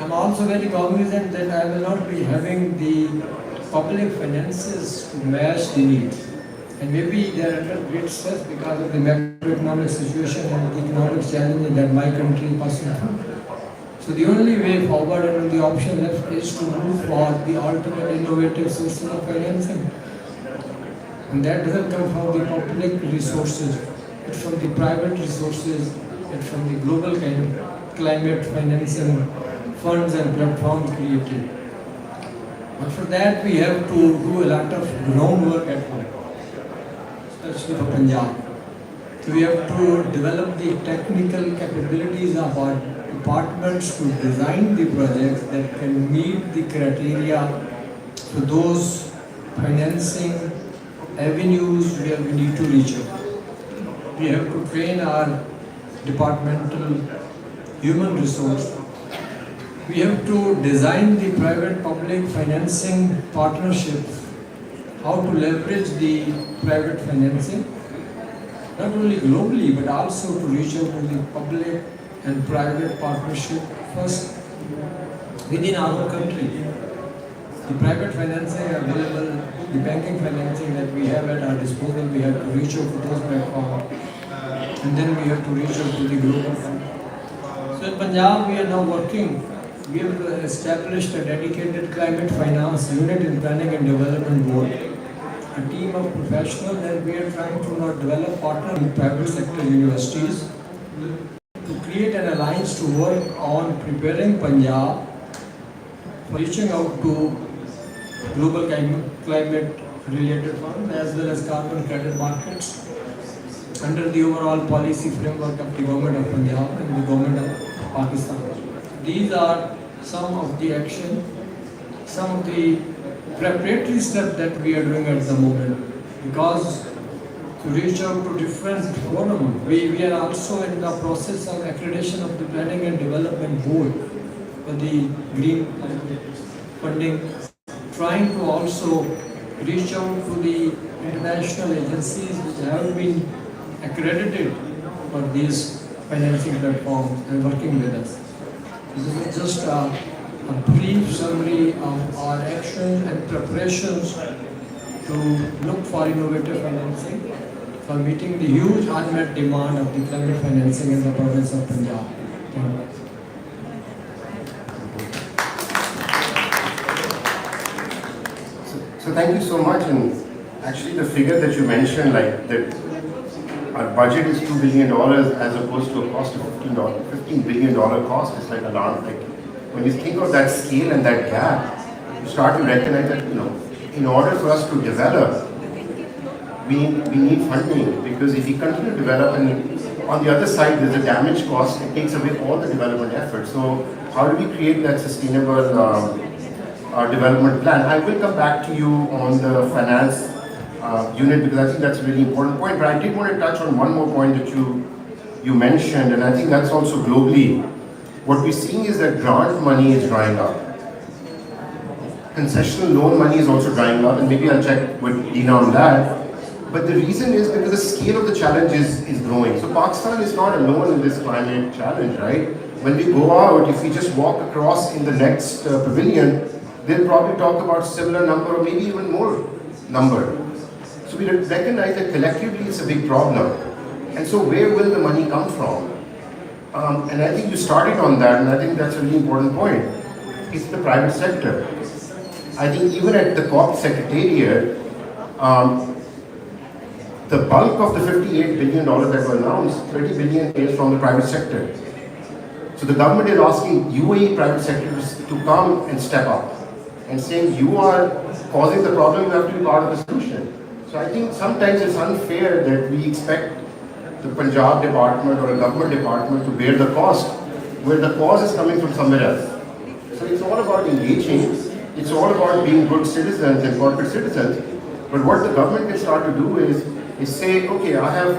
I'm also very cognizant that I will not be having the public finances to match the needs. And maybe they are under great stress because of the macroeconomic situation and the economic challenges that my country is passing through. So the only way forward and the option left is to move for the alternate innovative sources of financing. And that doesn't come from the public resources, it's from the private resources, it's from the global kind of climate financing funds and platforms created. But for that we have to do a lot of groundwork at home, especially for Punjab. So we have to develop the technical capabilities of our departments to design the projects that can meet the criteria for those financing avenues where we need to reach out. We have to train our departmental human resource. We have to design the private-public financing partnerships, how to leverage the private financing, not only globally but also to reach out to the public and private partnership first within our own country. The private financing available, the banking financing that we have at our disposal, we have to reach out to those platforms, and then we have to reach out to the global fund. So in Punjab we are now working. We have established a dedicated climate finance unit in Planning and Development Board, a team of professionals, and we are trying to now develop partner with private sector universities to create an alliance to work on preparing Punjab for reaching out to global climate related funds as well as carbon credit markets under the overall policy framework of the government of Punjab and the government of Pakistan. These are some of the action, some of the preparatory steps that we are doing at the moment, because to reach out to different forums, we are also in the process of accreditation of the Planning and Development Board for the green funding, trying to also reach out to the international agencies which have been accredited for these financing platforms and working with us. This is just a brief summary of our actions and preparations to look for innovative financing for meeting the huge unmet demand of the climate financing in the province of Punjab. Thank you. So thank you so much. And actually the figure that you mentioned, like that our budget is $2 billion as opposed to a cost of $15 billion cost, is like alarm. Like when you think of that scale and that gap, you start to recognize that, in order for us to develop, we need funding, because if we continue to develop and on the other side, there's a damage cost. It takes away all the development effort. So how do we create that sustainable development plan? I will come back to you on the finance unit because I think that's a really important point. But I did want to touch on one more point that you mentioned, and I think that's also globally. What we're seeing is that grant money is drying up. Concessional loan money is also drying up, and maybe I'll check with Dina on that. But the reason is because the scale of the challenge is growing. So Pakistan is not alone in this climate challenge, right? When we go out, if we just walk across in the next pavilion, they'll probably talk about similar number or maybe even more number. So we recognize that collectively it's a big problem. And so where will the money come from? And I think you started on that, and I think that's a really important point. It's the private sector. I think even at the COP Secretariat, the bulk of the $58 billion that were announced, 30 billion is from the private sector. So the government is asking UAE private sectors to come and step up and saying you are causing the problem, you have to be part of the solution. So I think sometimes it's unfair that we expect the Punjab department or a government department to bear the cost where the cause is coming from somewhere else. So it's all about engaging, it's all about being good citizens and corporate citizens. But what the government can start to do is say, okay, I have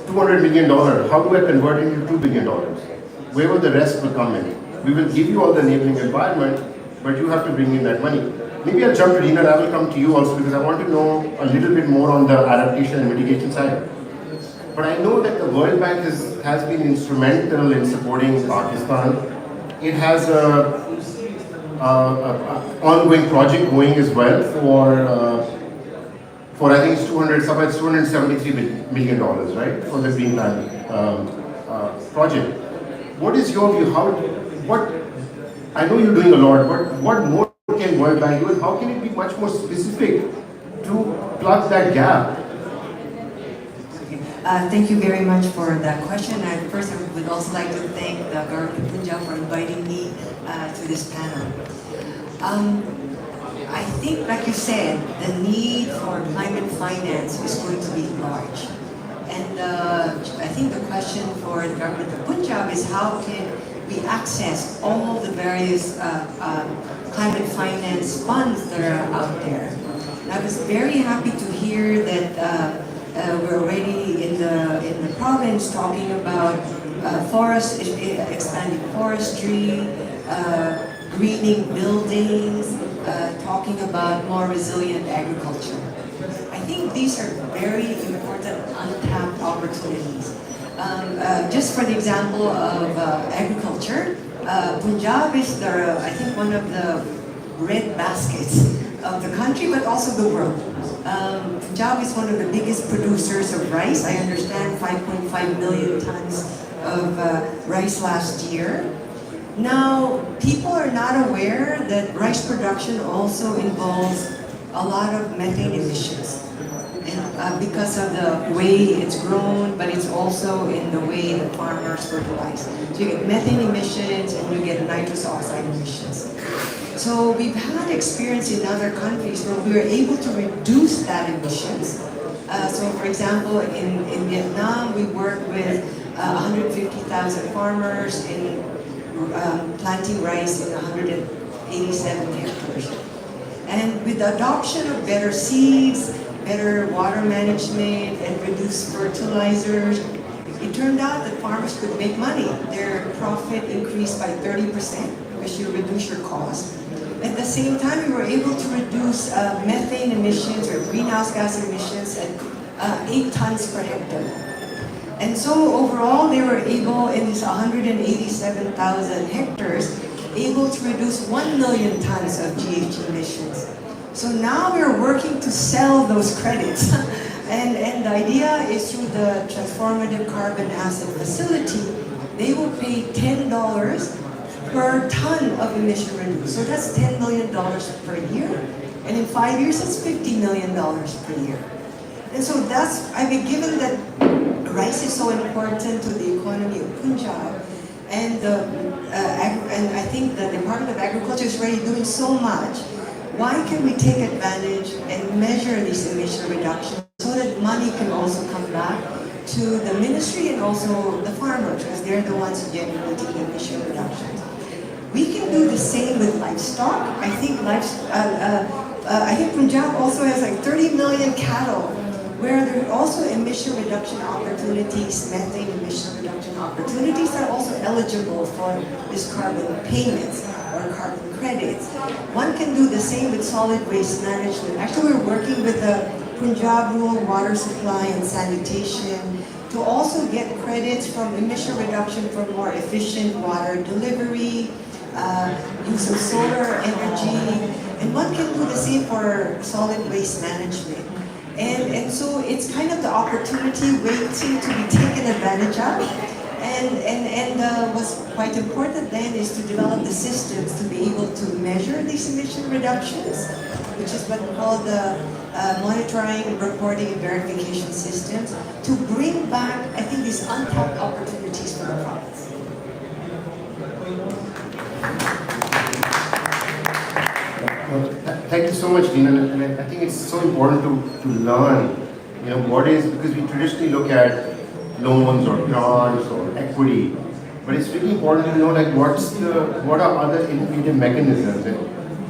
$200 million, how do I convert it into $2 billion? Where will the rest will come in? We will give you all the enabling environment, but you have to bring in that money. Maybe I'll jump to Rina and I will come to you also because I want to know a little bit more on the adaptation and mitigation side. But I know that the World Bank has been instrumental in supporting Pakistan. It has an ongoing project going as well for I think it's $273 million, right, for the Green Land project. What is your view? I know you're doing a lot, but what more can World Bank do, and how can it be much more specific to plug that gap? Thank you very much for that question. First, I would also like to thank the Government of Punjab for inviting me to this panel. I think, like you said, the need for climate finance is going to be large. And I think the question for the Government of Punjab is how can we access all the various climate finance funds that are out there. And I was very happy to hear that we're already in the province talking about expanding forestry, greening buildings, talking about more resilient agriculture. I think these are very important untapped opportunities. Just for the example of agriculture, Punjab is I think one of the bread baskets of the country, but also the world. Punjab is one of the biggest producers of rice. I understand 5.5 million tons of rice last year. Now, people are not aware that rice production also involves a lot of methane emissions. And because of the way it's grown, but it's also in the way the farmers fertilize. So you get methane emissions and you get nitrous oxide emissions. So we've had experience in other countries where we were able to reduce that emissions. So for example, in Vietnam, we worked with 150,000 farmers in planting rice in 187 hectares. And with the adoption of better seeds, better water management, and reduced fertilizers, it turned out that farmers could make money. Their profit increased by 30% because you reduce your cost. At the same time, we were able to reduce methane emissions or greenhouse gas emissions at 8 tons per hectare. And so overall, they were able, in this 187,000 hectares, able to reduce 1 million tons of GHG emissions. So now we're working to sell those credits. and the idea is through the Transformative Carbon Asset Facility, they will pay $10 per ton of emission reduced. So that's $10 million per year. And in 5 years, that's $50 million per year. And so given that rice is so important to the economy of Punjab, and I think the Department of Agriculture is already doing so much, why can we take advantage and measure these emission reductions so that money can also come back to the ministry and also the farmers, because they're the ones who generally take emission reductions. We can do the same with livestock. I think Punjab also has like 30 million cattle, where there are also emission reduction opportunities, methane emission reduction opportunities that are also eligible for this carbon payments or carbon credits. One can do the same with solid waste management. Actually, we're working with the Punjab Rural Water Supply and Sanitation to also get credits from emission reduction for more efficient water delivery, use of solar energy, and one can do the same for solid waste management. And so it's kind of the opportunity waiting to be taken advantage of. And what's quite important then is to develop the systems to be able to measure these emission reductions, which is what we call the monitoring, reporting, and verification systems, to bring back, I think, these untapped opportunities for the province. Thank you so much, Dean. And I think it's so important to learn, what is, because we traditionally look at loans or grants or equity, but it's really important to know like what are other innovative mechanisms and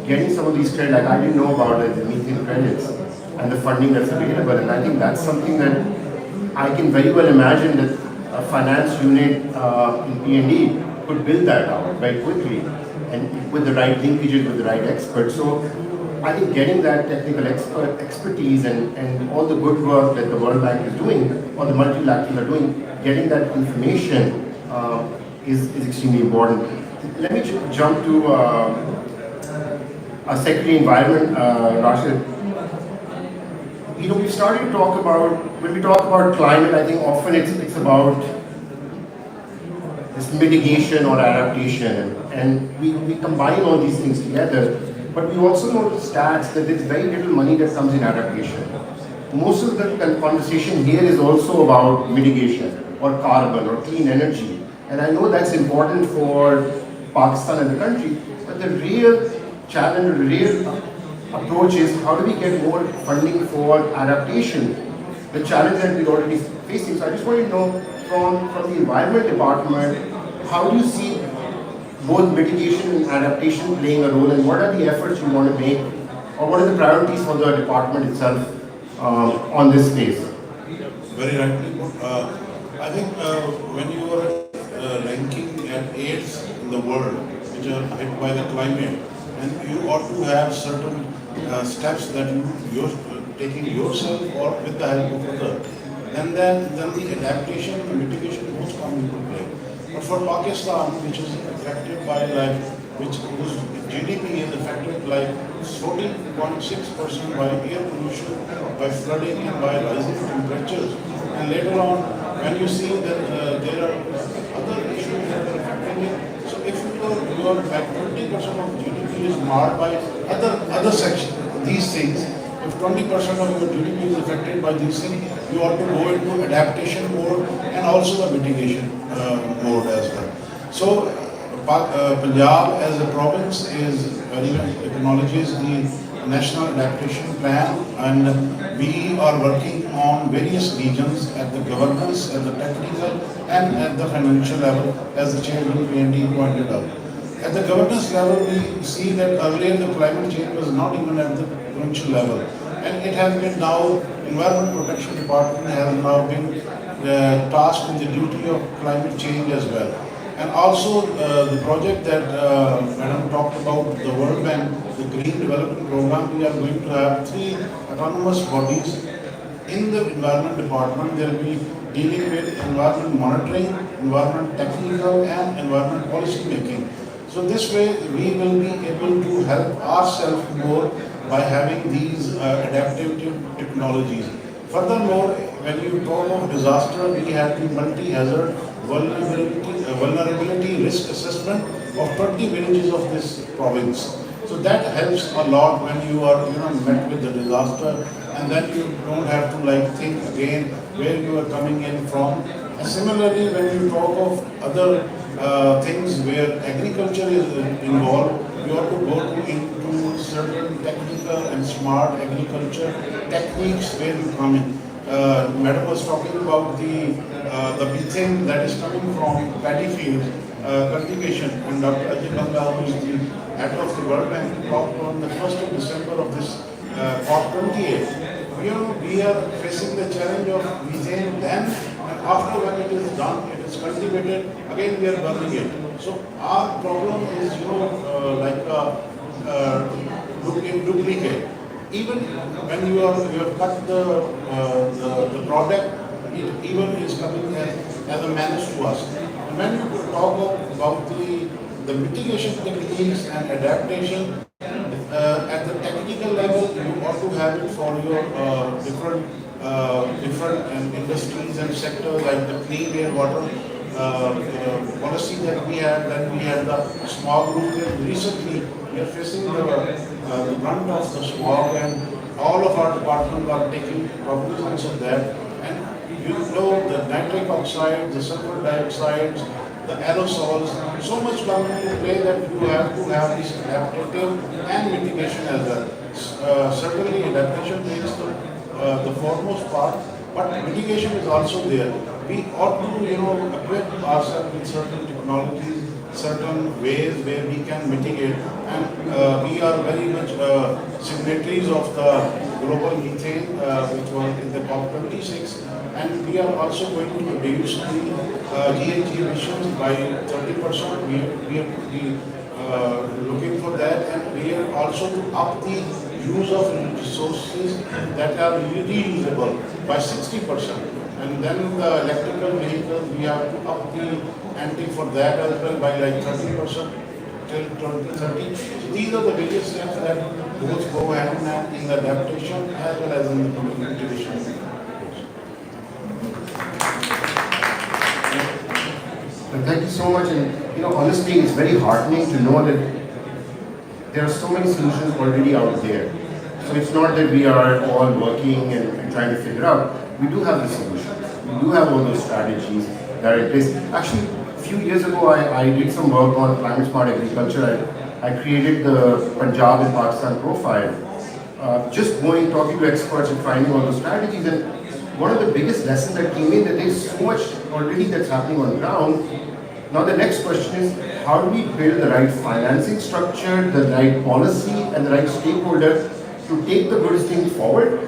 getting some of these credits. Like I didn't know about the methane credits and the funding that's available, and I think that's something that I can very well imagine that a finance unit in P&D could build that out very quickly, and with the right linkages with the right experts. So I think getting that technical expertise and all the good work that the World Bank is doing, or the multilaterals are doing, getting that information is extremely important. Let me jump to our Secretary Environment, Rashid. We started to talk about, when we talk about climate, I think often it's about this mitigation or adaptation, and we combine all these things together. But we also know the stats that there's very little money that comes in adaptation. Most of the conversation here is also about mitigation or carbon or clean energy. And I know that's important for Pakistan as a country, but the real challenge, the real approach is how do we get more funding for adaptation, the challenge that we're already facing. So I just want to know from the Environment Department, how do you see both mitigation and adaptation playing a role, and what are the efforts you want to make, or what are the priorities for the department itself on this space? Very rightly put. I think when you are ranking at 8th in the world, which are hit by the climate, and you ought to have certain steps that you're taking yourself or with the help of others, and then the adaptation and mitigation both come into play. But for Pakistan, which is affected by whose GDP is affected 14.6% by air pollution, by flooding, and by rising temperatures. And later on, when you see that there are other issues that are affecting it, so if you are like 20% of GDP is marred by other sections, these things, if 20% of your GDP is affected by these things, you ought to go into adaptation mode and also the mitigation mode as well. So Punjab as a province acknowledges the National Adaptation Plan, and we are working on various regions at the governance, at the technical, and at the financial level, as the Chairman PND pointed out. At the governance level, we see that earlier the climate change was not even at the provincial level, and it has been now, Environment Protection Department has now been tasked with the duty of climate change as well. And also the project that Madam talked about, the World Bank, the Green Development Program, we are going to have 3 autonomous bodies in the Environment Department. They will be dealing with environment monitoring, environment technical, and environment policy making. So this way we will be able to help ourselves more by having these adaptive technologies. Furthermore, when you talk of disaster, we have the multi-hazard vulnerability risk assessment of 20 villages of this province. So that helps a lot when you are met with the disaster, and then you don't have to think again where you are coming in from. And similarly, when you talk of other things where agriculture is involved, you have to go into certain technical and smart agriculture techniques where you come in. Madam was talking about the methane that is coming from paddy fields cultivation, and Dr. Ajay Banga, who is the head of the World Bank, talked on the 1st of December of this COP28. We are facing the challenge of methane then, and after when it is done, it is cultivated, again we are burning it. So our problem is, like in duplicate. Even when you have cut the product, it even is coming as a menace to us. And when you talk about the mitigation techniques and adaptation, at the technical level, you ought to have it for your different industries and sectors, like the clean air water policy that we have. Then we have the smog group. Recently, we are facing the brunt of the smog, and all of our departments are taking cognizance of that. And the nitric oxide, the sulfur dioxides, the aerosols, so much come into play that you have to have this adaptive and mitigation as well. Certainly adaptation takes the foremost part, but mitigation is also there. We ought to equip ourselves with certain technologies, certain ways where we can mitigate, and we are very much signatories of the global methane which was in the COP26, and we are also going to reduce the GHG emissions by 30%. We have to be looking for that, and we are also to up the use of resources that are reusable by 60%. And then the electrical vehicles, we have to up the ante for that as well by like 30% till 2030. So these are the various steps that both go hand in hand in the adaptation as well as in the mitigation. Thank you so much, and honestly, it's very heartening to know that there are so many solutions already out there. So it's not that we are all working and trying to figure out. We do have the solutions. We do have all those strategies that are in place. Actually, a few years ago, I did some work on climate smart agriculture. I created the Punjab and Pakistan profile, just talking to experts and finding all those strategies. And one of the biggest lessons that came in that there's so much already that's happening on the ground. Now the next question is, how do we build the right financing structure, the right policy, and the right stakeholder to take the good things forward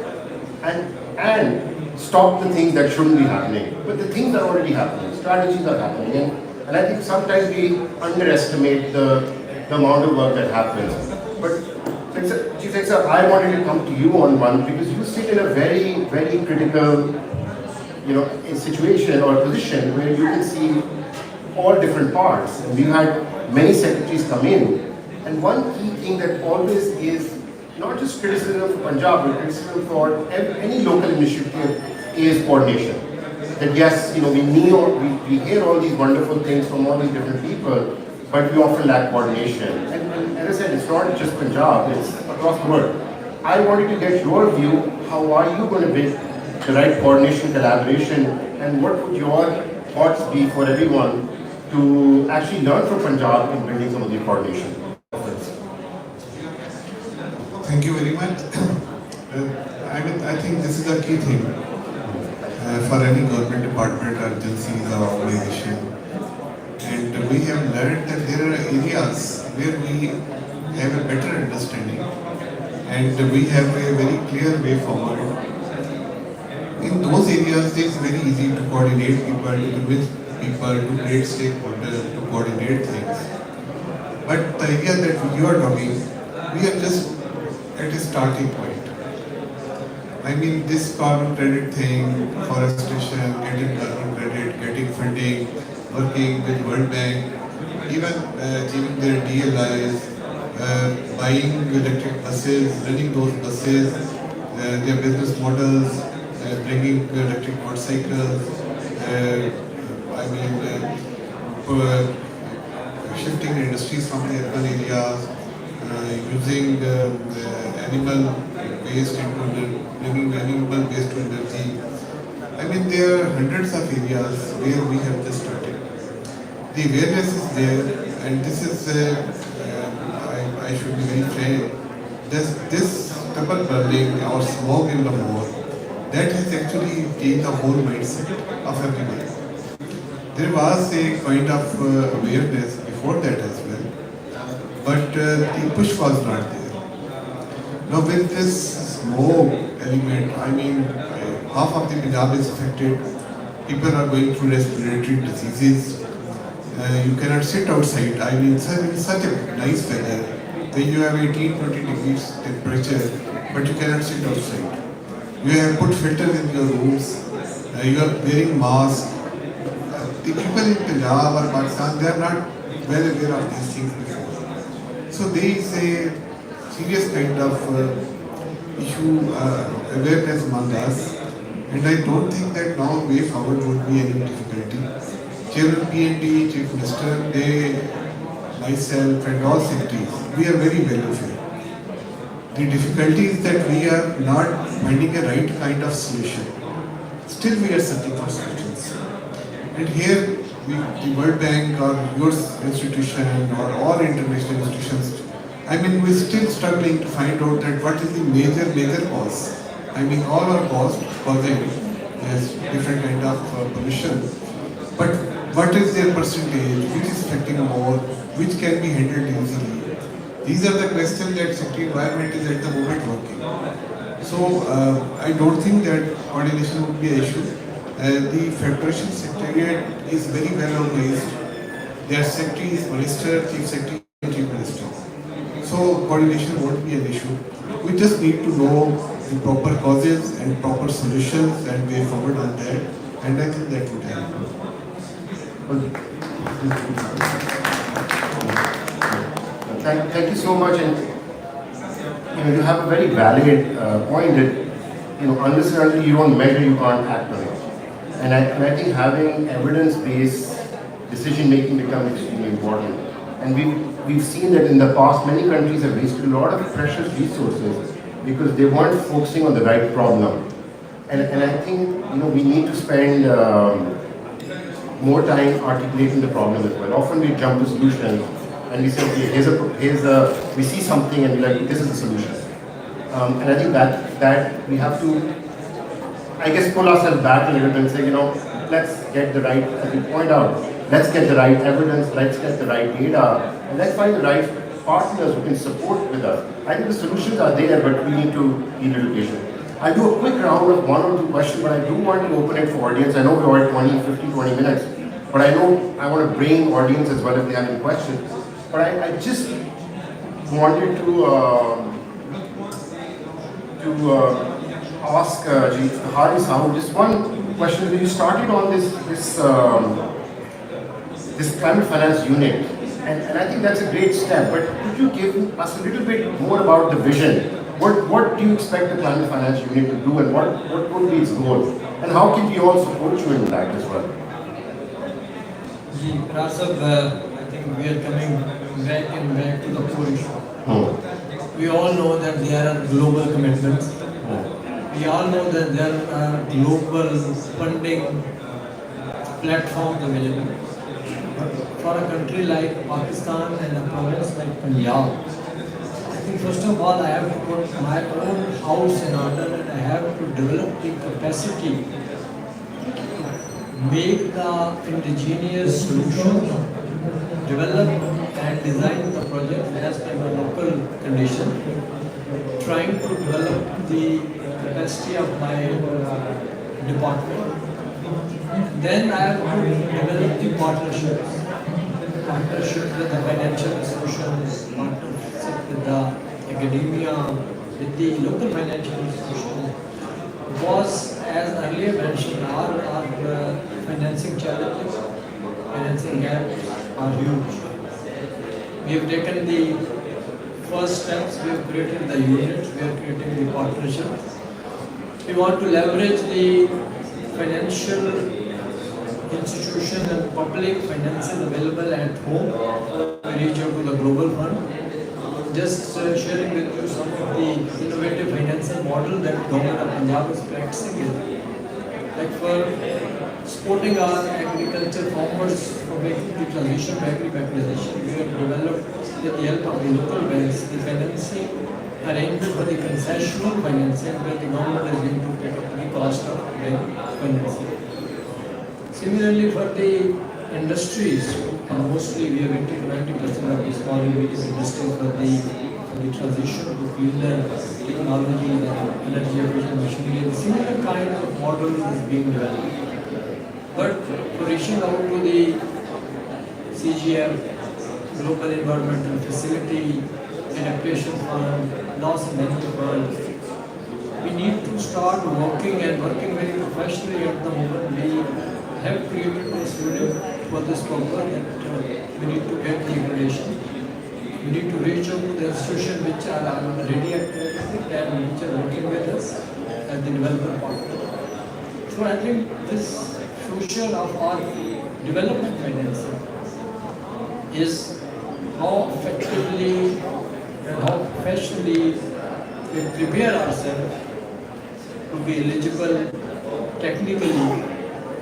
and stop the things that shouldn't be happening. But the things are already happening, strategies are happening, and I think sometimes we underestimate the amount of work that happens. But Chief Secretary, I wanted to come to you on one because you sit in a very, very critical situation or position where you can see all different parts. And we've had many secretaries come in, and one key thing that always is not just criticism for Punjab, but criticism for any local initiative is coordination. That yes, we hear all these wonderful things from all these different people, but we often lack coordination. And as I said, it's not just Punjab, it's across the world. I wanted to get your view, how are you going to build the right coordination, collaboration, and what would your thoughts be for everyone to actually learn from Punjab in building some of the coordination efforts? Thank you very much. I think this is a key thing for any government department or agencies or organization. And we have learned that there are areas where we have a better understanding and we have a very clear way forward. In those areas, it is very easy to coordinate people, to convince people, to create stakeholders, to coordinate things. But the area that you are talking, we are just at a starting point. I mean, this carbon credit thing, forestation, getting carbon credit, getting funding, working with World Bank, even achieving their DLIs, buying electric buses, running those buses, their business models, bringing electric motorcycles, shifting industries from the urban areas, using animal waste bringing animal waste to energy. I mean, there are hundreds of areas where we have just started. The awareness is there, and this is, I should be very frank, this stubble burning or smoke in the more, that has actually changed the whole mindset of everybody. There was a kind of awareness before that as well, but the push was not there. Now with this smoke element, I mean, half of the Punjab is affected. People are going through respiratory diseases. You cannot sit outside. I mean, in such a nice weather, when you have 18-20 degrees temperature, but you cannot sit outside. You have put filters in your rooms. You are wearing masks. The people in Punjab or Pakistan, they are not well aware of these things before. So there is a serious kind of issue, awareness among us. And I don't think that now way forward would be any difficulty. Chairman PND, Chief Minister, they, myself and all secretaries, we are very well aware. The difficulty is that we are not finding a right kind of solution. Still we are searching for solutions. And here, the World Bank or your institution or all international institutions, I mean, we're still struggling to find out that what is the major cause. I mean, all are causing yes, different kind of pollution. But what is their percentage, which is affecting more, which can be handled easily? These are the questions that Secretary Environment is at the moment working. So I don't think that coordination would be an issue. The Federation Secretariat is very well organized. Their Secretary is Minister, Chief Secretary and Chief Minister. So coordination won't be an issue. We just need to know the proper causes and proper solutions and way forward on that. And I think that would help. Thank you so much, and you have a very valid point that understandably you don't measure, you can't act on it, and I think having evidence-based decision making becomes extremely important. And we've seen that in the past many countries have wasted a lot of precious resources because they weren't focusing on the right problem, and I think we need to spend more time articulating the problem as well. Often we jump to solutions and we say, okay, we see something and we're like, this is the solution. And I think that we have to, I guess, pull ourselves back a little bit and say, let's get the right, as you point out, let's get the right evidence, let's get the right data, and let's find the right partners who can support with us. I think the solutions are there, but we need to be a little patient. I'll do a quick round of 1 or 2 questions, but I do want to open it for audience. I know we're at 20 minutes, but I know I want to bring audience as well if they have any questions. But I just wanted to ask Haris Sahu just one question. When you started on this climate finance unit, and I think that's a great step, but could you give us a little bit more about the vision? What do you expect the climate finance unit to do, and what would be its goal? And how can we all support you in that as well? I think we are coming back to the core issue. We all know that there are global commitments. We all know that there are global funding platforms available. For a country like Pakistan and a province like Punjab, I think first of all I have to put my own house in order, and I have to develop the capacity to make the indigenous solutions, develop and design the project as per the local condition, trying to develop the capacity of my department. Then I have to develop the partnerships with the financial institutions, partnership with the academia, with the local financial institutions. Because as earlier mentioned, our financing challenges, financing gaps are huge. We have taken the first steps, we have created the units, we are creating the partnerships. We want to leverage the financial institution and public finances available at home. We reach out to the global fund. Just sharing with you some of the innovative financial model that government of Punjab is practicing. Like for supporting our agriculture farmers for making the transition to agri-mechanization, we have developed with the help of the local banks, the financing arrangement for the concessional financing where the government is going to take up the cost of bank financing. Similarly, for the industries, and mostly we are 80 to 90% of the small and medium industries for the transition to cleaner technology and energy efficient machinery. A similar kind of model is being developed. But for reaching out to the CGM, Global Environmental Facility, Adaptation Fund, Loss and Benefit Fund, we need to start working very professionally at the moment. We have created a studio for this purpose that we need to get the accreditation. We need to reach out to the institutions which are already accredited and which are working with us at the development partner. So I think this future of our development financing is how effectively and how professionally we prepare ourselves to be eligible technically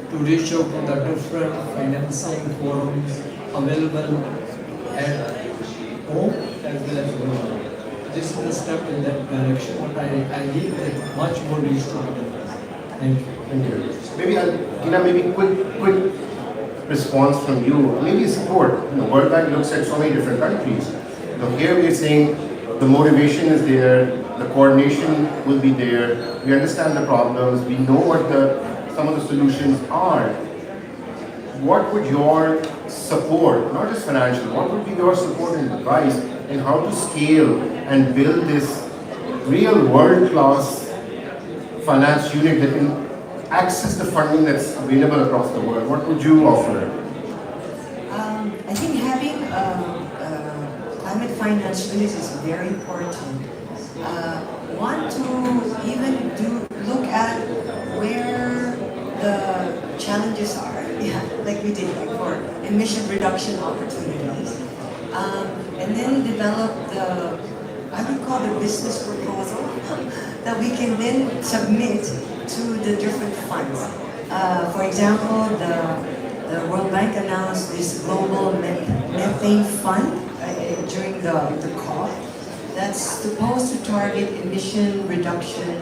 to reach out to the different financing forums available at home as well as abroad. This is a step in that direction, but I believe that much more needs to be done. Thank you. Thank you. Maybe quick response from you. Maybe support. World Bank looks at so many different countries. Here we are saying the motivation is there, the coordination will be there. We understand the problems. We know what some of the solutions are. What would your support, not just financial, what would be your support and advice in how to scale and build this real world-class finance unit that can access the funding that's available across the world? What would you offer? I think having climate finance units is very important. Want to even look at where the challenges are, like we did for emission reduction opportunities, and then develop I would call the business proposal that we can then submit to the different funds. For example, the World Bank announced this global methane fund during the COP that's supposed to target emission reduction,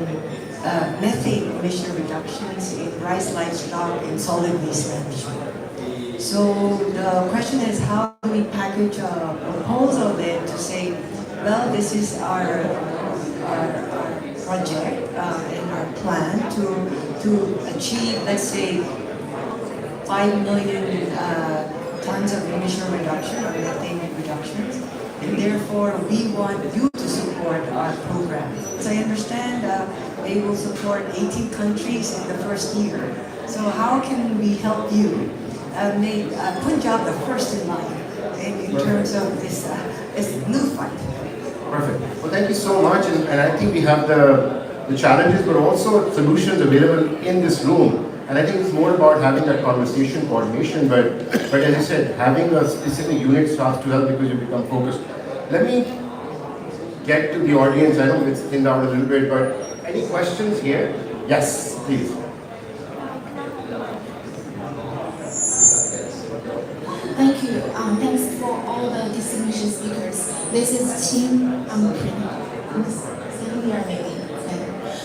methane emission reductions in rice, livestock, and solid waste management. So the question is, how do we package a proposal then to say, well, this is our project and our plan to achieve, let's say, 5 million tons of emission reduction or methane reductions, and therefore we want you to support our program. So I understand they will support 18 countries in the first year. So how can we help you make Punjab the first in line in terms of this new fund? Perfect. Well, thank you so much. And I think we have the challenges, but also solutions available in this room. And I think it's more about having that conversation, coordination, but as you said, having a specific unit starts to help because you become focused. Let me get to the audience. I know it's thinned out a little bit, but any questions here? Yes, please. Thank you. Thanks for all the distinguished speakers. This is Team here maybe.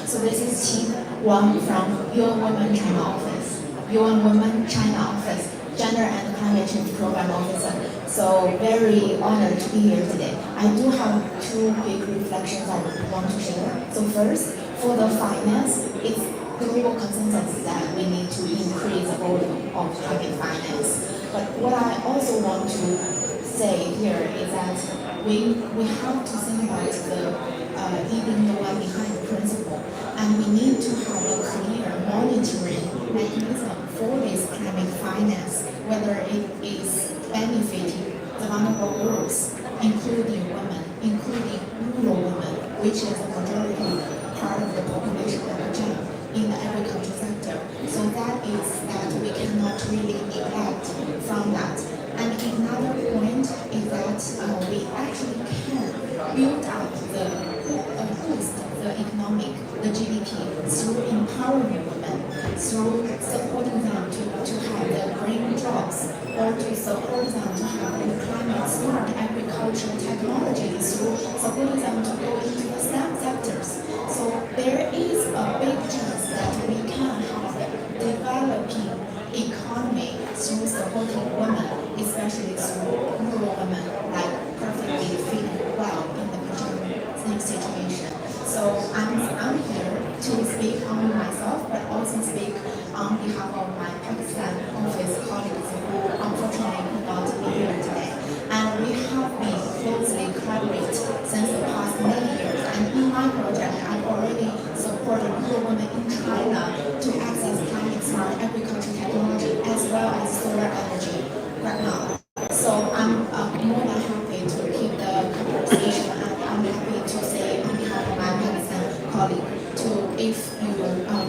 So this is Team Wang from UN Women China Office, UN Women China Office, Gender and Climate Change Program Officer. So very honored to be here today. I do have two big reflections I want to share. So first, for the finance, it's global consensus that we need to increase the volume of climate finance. But what I also want to say here is that we have to think about the leaving the one behind principle, and we need to have a clear monitoring mechanism for this climate finance, whether it is benefiting the vulnerable groups, including women, including rural women, which is a majority part of the population of Punjab in the agriculture sector. So that is that we cannot really neglect from that. And another point is that we actually can build up boost the economic, the GDP through empowering women, through supporting them to have the green jobs, or to support them to have the climate smart agriculture agriculture and technology through supporting them to go into the STEM sectors. So there is a big chance that we can have developing economy through supporting women, especially through rural women, like perfectly feeling well in the present situation. So I'm here to speak on myself, but also speak on behalf of my Pakistan office colleagues who unfortunately could not be here today. And we have been closely collaborate since the past many years. And in my project, I've already supported rural women in China to access climate smart agriculture technology as well as solar energy right now. So I'm more than happy to keep the conversation, and I'm happy to say on behalf of my Pakistan colleague to if you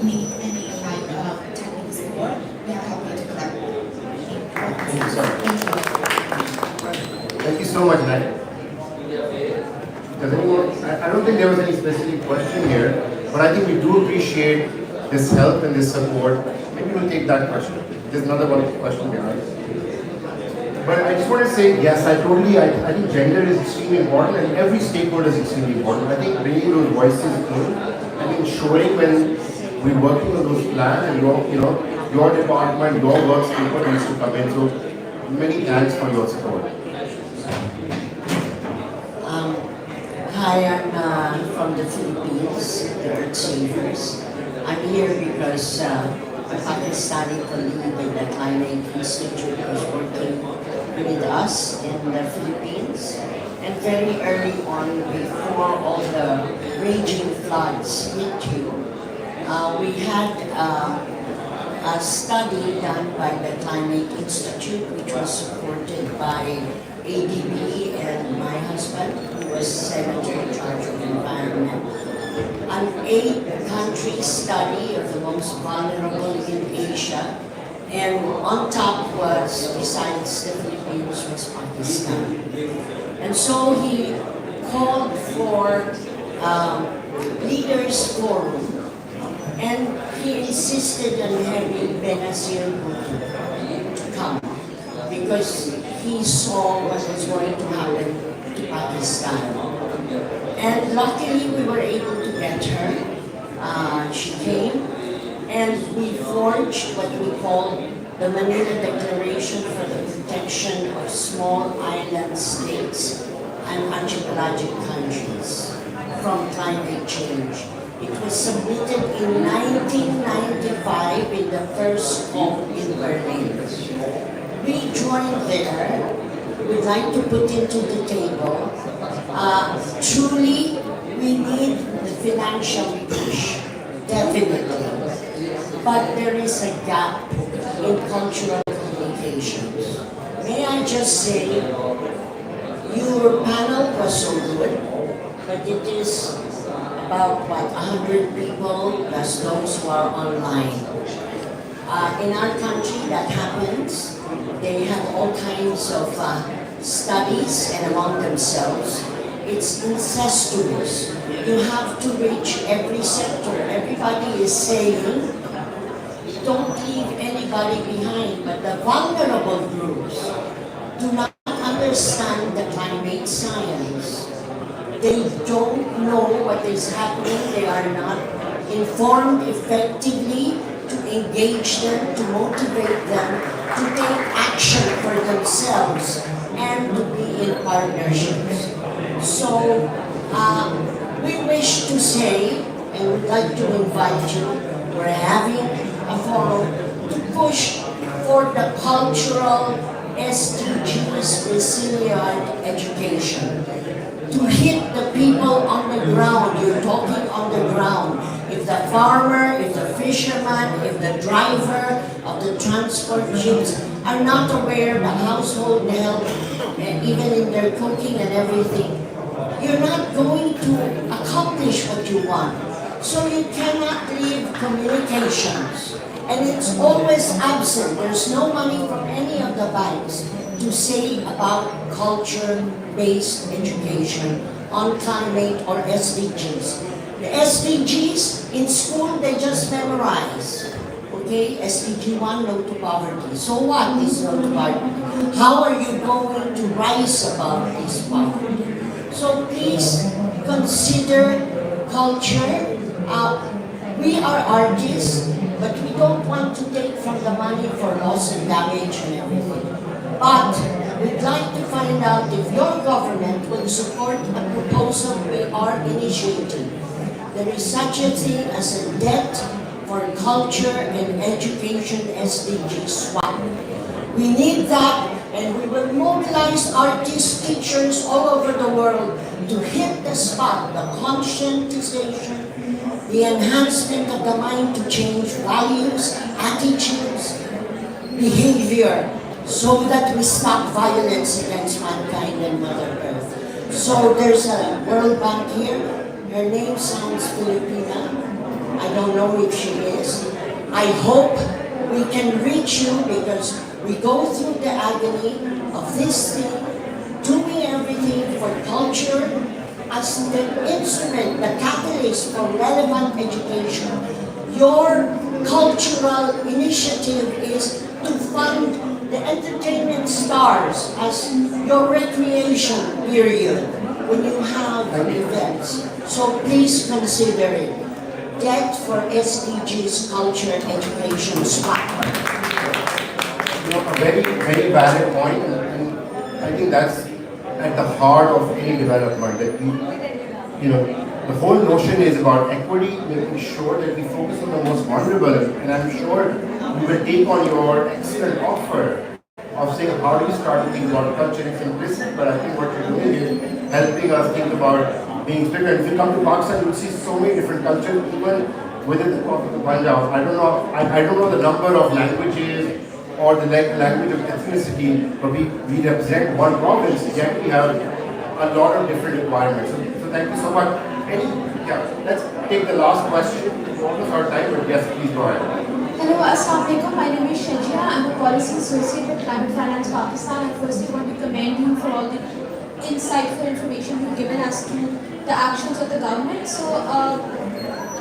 need any technical support, we are happy to collaborate. Thank you, sir. Thank you so much, Nat. Does anyone, I don't think there was any specific question here, but I think we do appreciate this help and this support. Maybe we'll take that question. There's another one question behind. But I just want to say, yes, I think gender is extremely important and every stakeholder is extremely important. I think bringing those voices in, I think ensuring when we're working on those plans and your department, your work people needs to come in. So many thanks for your support. Hi, I'm from the Philippines, the Earth Savers. I'm here because a Pakistani colleague in the Climate Institute was working with us in the Philippines. And very early on, before all the raging floods hit you, we had a study done by the Climate Institute, which was supported by ADB and my husband, who was Senator in charge of Environment. An 8-country study of the most vulnerable in Asia, and on top was, besides the Philippines, was Pakistan. And so he called for leaders forum, and he insisted on having Benazir Bhutto to come because he saw what was going to happen to Pakistan. And luckily we were able to get her. She came and we forged what we call the Manila Declaration for the Protection of Small Island States and Archipelagic Countries from Climate Change. It was submitted in 1995 in the first COP in Berlin. We joined there. We'd like to put into the table, truly we need the financial push, definitely. But there is a gap in cultural communications. May I just say, your panel was so good, but it is about, 100 people plus those who are online. In our country, that happens. They have all kinds of studies and among themselves. It's incestuous. You have to reach every sector. Everybody is saying, don't leave anybody behind, but the vulnerable groups do not understand the climate science. They don't know what is happening. They are not informed effectively to engage them, to motivate them, to take action for themselves, and to be in partnerships. So, we wish to say, and would like to invite you, we're having a forum to push for the cultural SDGs resilient education. To hit the people on the ground, you're talking on the ground. If the farmer, if the fisherman, if the driver of the transport ships are not aware of the household help, and even in their cooking and everything, you're not going to accomplish what you want. So you cannot leave communications. And it's always absent. There's no money from any of the banks to say about culture-based education on climate or SDGs. The SDGs in school, they just memorize. Okay, SDG 1, no to poverty. So what is no to poverty? How are you going to rise above this poverty? So please consider culture. We are artists, but we don't want to take from the money for loss and damage and everything. But we'd like to find out if your government will support a proposal we are initiating. There is such a thing as a debt for culture and education SDG swap. We need that, and we will mobilize artists, teachers all over the world to hit the spot, the conscientization, the enhancement of the mind to change values, attitudes, behavior, so that we stop violence against mankind and Mother Earth. So there's a World Bank here. Her name sounds Filipina. I don't know if she is. I hope we can reach you because we go through the agony of this thing, doing everything for culture as the instrument, the catalyst for relevant education. Your cultural initiative is to fund the entertainment stars as your recreation period when you have events. So please consider it. Debt for SDGs culture education swap. A very, very valid point, and I think that's at the heart of any development. That we, the whole notion is about equity, making sure that we focus on the most vulnerable, and I'm sure we will take on your excellent offer of saying how do we start to think about culture. It's implicit, but I think what you're doing is helping us think about being split. And if you come to Pakistan, you'll see so many different cultures, even within the Punjab. I don't know the number of languages or the language of ethnicity, but we represent one province, yet we have a lot of different requirements. So thank you so much. Let's take the last question. It's almost our time, but yes, please go ahead. Hello, Assalamu alaikum. My name is Shajia. I'm a policy associate with Climate Finance Pakistan. I firstly want to commend you for all the insightful information you've given as to the actions of the government. So,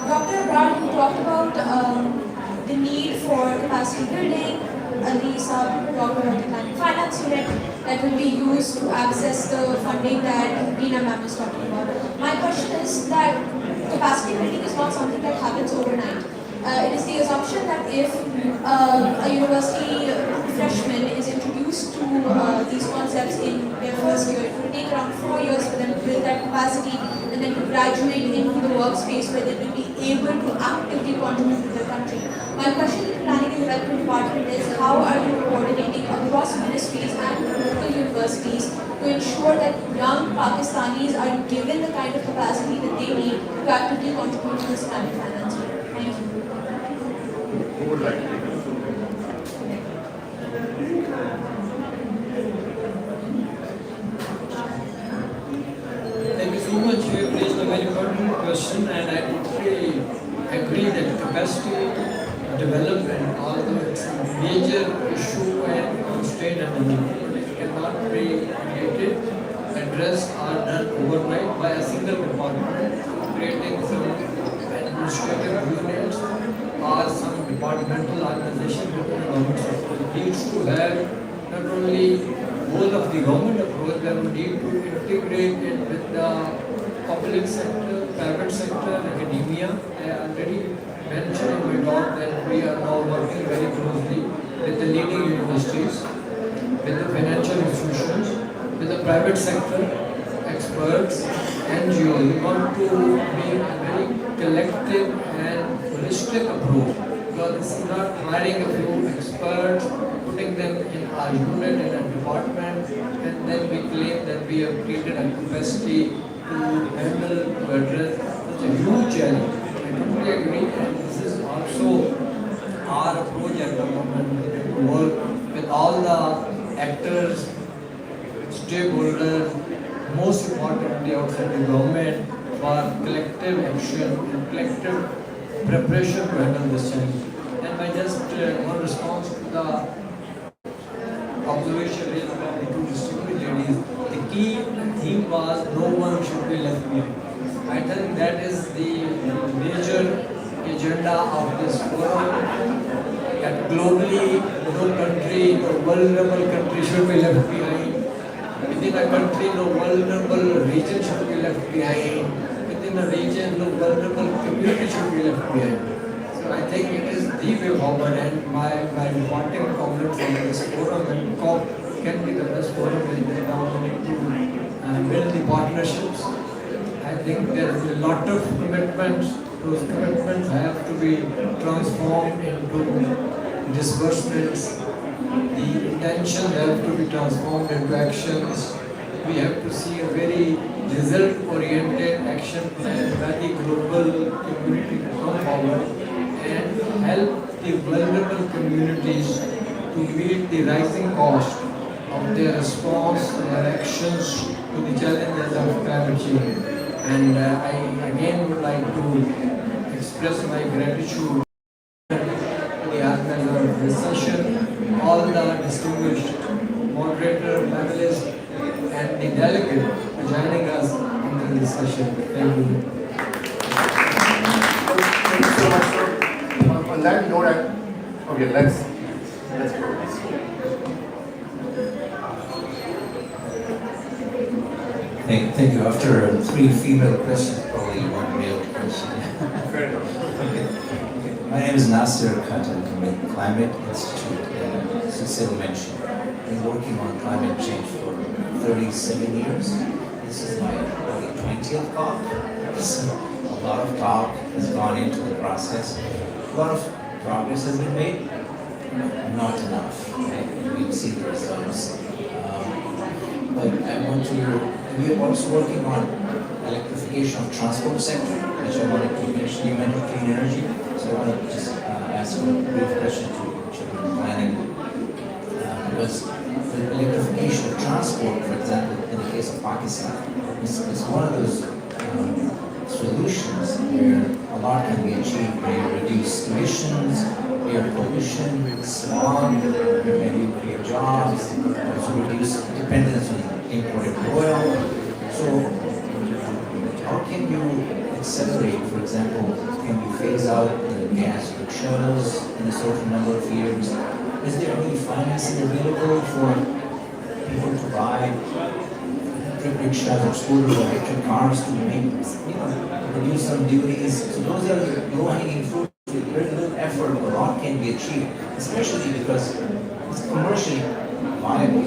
Dr. Brown, you talked about the need for capacity building. Lisa talked about the climate finance unit that will be used to access the funding that Reena ma'am was talking about. My question is that capacity building is not something that happens overnight. It is the assumption that if a university freshman is introduced to these concepts in their first year, it will take around 4 years for them to build that capacity and then to graduate into the workspace where they will be able to actively contribute to the country. My question to the Planning and Development Department is how are you coordinating across ministries and local universities to ensure that young Pakistanis are given the kind of capacity that they need to actively contribute to this climate finance? Thank you. Who would like to take this? Thank you so much. You have raised a very important question, and I totally agree that capacity development, although it's a major issue and state and it cannot be created, addressed or done overnight by a single department, creating some administrative units or some departmental organization within the government sector. It needs to have not only whole of the government approach, but we need to integrate it with the public sector, private sector, academia. I already mentioned in my talk that we are now working very closely with the leading universities, with the financial institutions, with the private sector, experts, NGOs. We want to be a very collective and holistic approach, because this is not hiring a few experts, putting them in our unit, in a department, and then we claim that we have created a capacity to handle, to address such a huge challenge. I totally agree, and this is also our approach at the moment, to work with all the actors, stakeholders, most importantly outside the government, for collective action and collective preparation to handle this challenge. And my just one response to the observation raised by the two distinguished ladies, the key theme was no one should be left behind. I think that is the major agenda of this forum. that globally no country, no vulnerable country should be left behind. Within a country, no vulnerable region should be left behind. Within a region, no vulnerable community should be left behind. So I think it is the way forward, and my important comment from this forum and COP can be the best forum in the now to build the partnerships. I think there is a lot of commitments. Those commitments have to be transformed into disbursements. The intention have to be transformed into actions. We have to see a very result-oriented action plan by the global community to come forward and help the vulnerable communities to meet the rising cost of their response, their actions to the challenges of climate change. And I again would like to express my gratitude to the organizer of this session, all the distinguished moderator, panelists, and the delegate for joining us in this session. Thank you. Thank you so much, sir. On that note, okay, let's go. Thank you. After 3 female questions, probably 1 male question. Fair enough. My name is Nasir Khattan from the Climate Institute, and Cecil mentioned. I've been working on climate change for 37 years. This is my 20th COP. So a lot of talk has gone into the process. A lot of progress has been made, not enough. Right? We'll see the results. But I want to, we are also working on electrification of transport sector, which I wanted to mention. You mentioned clean energy, so I want to just ask a brief question to children planning. Because the electrification of transport, for example, in the case of Pakistan, is one of those solutions where a lot can be achieved when you reduce emissions, air pollution, smog, maybe create jobs, also reduce dependence on imported oil. So how can you accelerate, for example, can you phase out the gas shuttles in a certain number of years? Is there any financing available for people to buy electric rickshaws or scooters or electric cars to make, reduce some duties? So those are low-hanging fruit. Very little effort, a lot can be achieved, especially because it's commercially viable.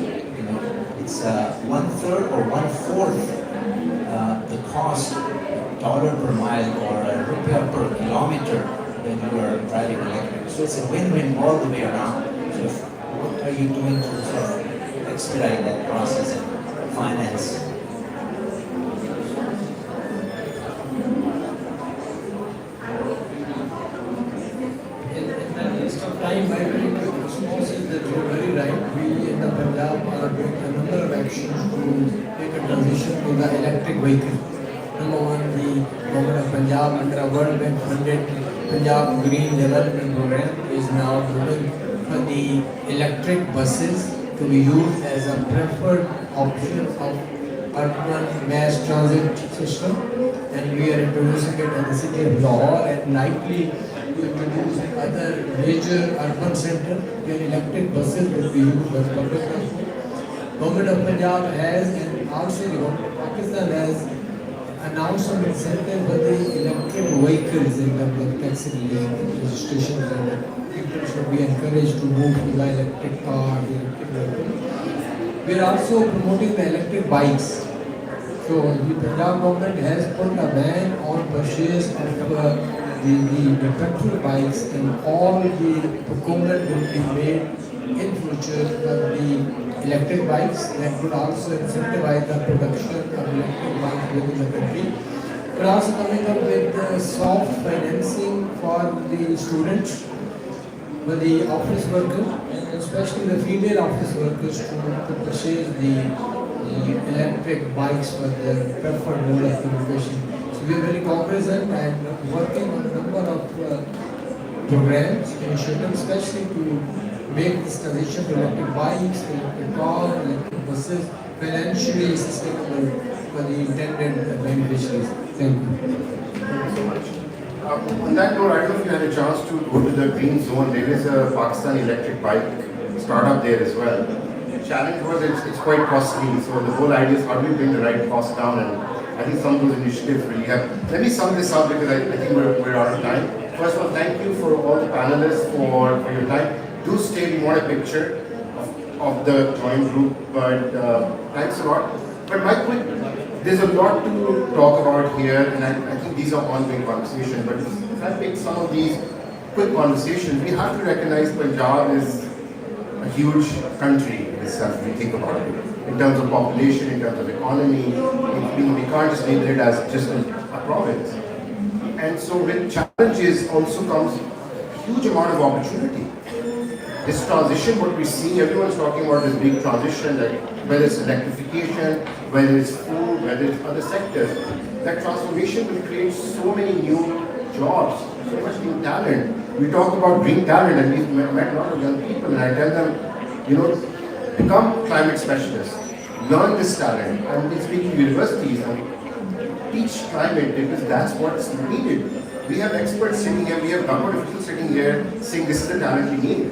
It's 1/3 or 1/4 the cost dollar per mile or rupee per kilometer when you are driving electric. So it's a win-win all the way around. So what are you doing to sort of expedite that process and finance? Time, my very quick response is that you're very right. We in the Punjab are doing a number of actions to make a transition to the electric vehicle. Number one, the government of Punjab under a World Bank funded Punjab Green Development Program is now moving for the electric buses to be used as a preferred option of urban mass transit system, and we are introducing it in the city of Lahore, and likely to introduce other major urban centers where electric buses will be used as public transport. Government of Punjab has, and also the government of Pakistan has announced some incentive for the electric vehicles in terms of taxi registrations, and people should be encouraged to move to the electric car, the electric vehicle. We are also promoting the electric bikes. So the Punjab government has put a ban on purchase of the petrol bikes, and all the procurement will be made in future for the electric bikes. That would also incentivize the production of electric bikes within the country. We're also coming up with soft financing for the students, for the office workers, and especially the female office workers to purchase the electric bikes for their preferred mode of communication. We are very cognizant and working on a number of programs, initiatives, especially to make this transition to electric bikes, electric cars, electric buses financially sustainable for the intended beneficiaries. Thank you. Thank you so much. On that note, I don't know if you had a chance to go to the green zone. There is a Pakistan electric bike startup there as well. The challenge was it's quite costly, so the whole idea is how do we bring the right cost down, and I think some of those initiatives really have. Let me sum this up because I think we're out of time. First of all, thank you for all the panelists for your time. Do stay, we want a picture of the joint group, but thanks a lot. But my quick, there's a lot to talk about here, and I think these are ongoing conversations, but if I pick some of these quick conversations, we have to recognize Punjab is a huge country in itself, if we think about it. In terms of population, in terms of economy, we can't just label it as just a province. And so with challenges also comes a huge amount of opportunity. This transition, what we see, everyone's talking about this big transition, that whether it's electrification, whether it's food, whether it's other sectors, that transformation will create so many new jobs, so much new talent. We talk about green talent, and we've met a lot of young people, and I tell them, become climate specialists, learn this talent. I've been speaking to universities and teach climate because that's what's needed. We have experts sitting here, we have government officials sitting here saying this is the talent we need.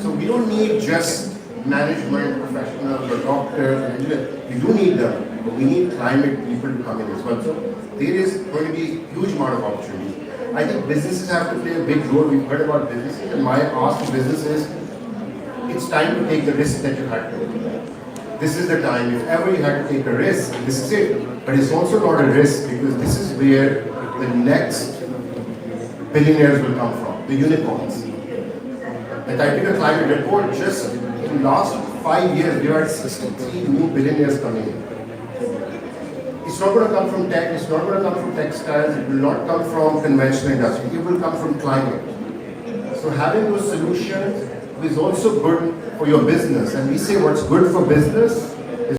So we don't need just management professionals or doctors and engineers. We do need them, but we need climate people to come in as well. So there is going to be a huge amount of opportunity. I think businesses have to play a big role. We've heard about businesses, and my ask to businesses, it's time to take the risk that you had to. This is the time. If ever you had to take a risk, this is it. But it's also not a risk because this is where the next billionaires will come from, the unicorns. Like I did a climate report, just in the last 5 years, we had 63 new billionaires coming in. It's not going to come from tech, it's not going to come from textiles, it will not come from conventional industry, it will come from climate. So having those solutions is also good for your business. And we say what's good for business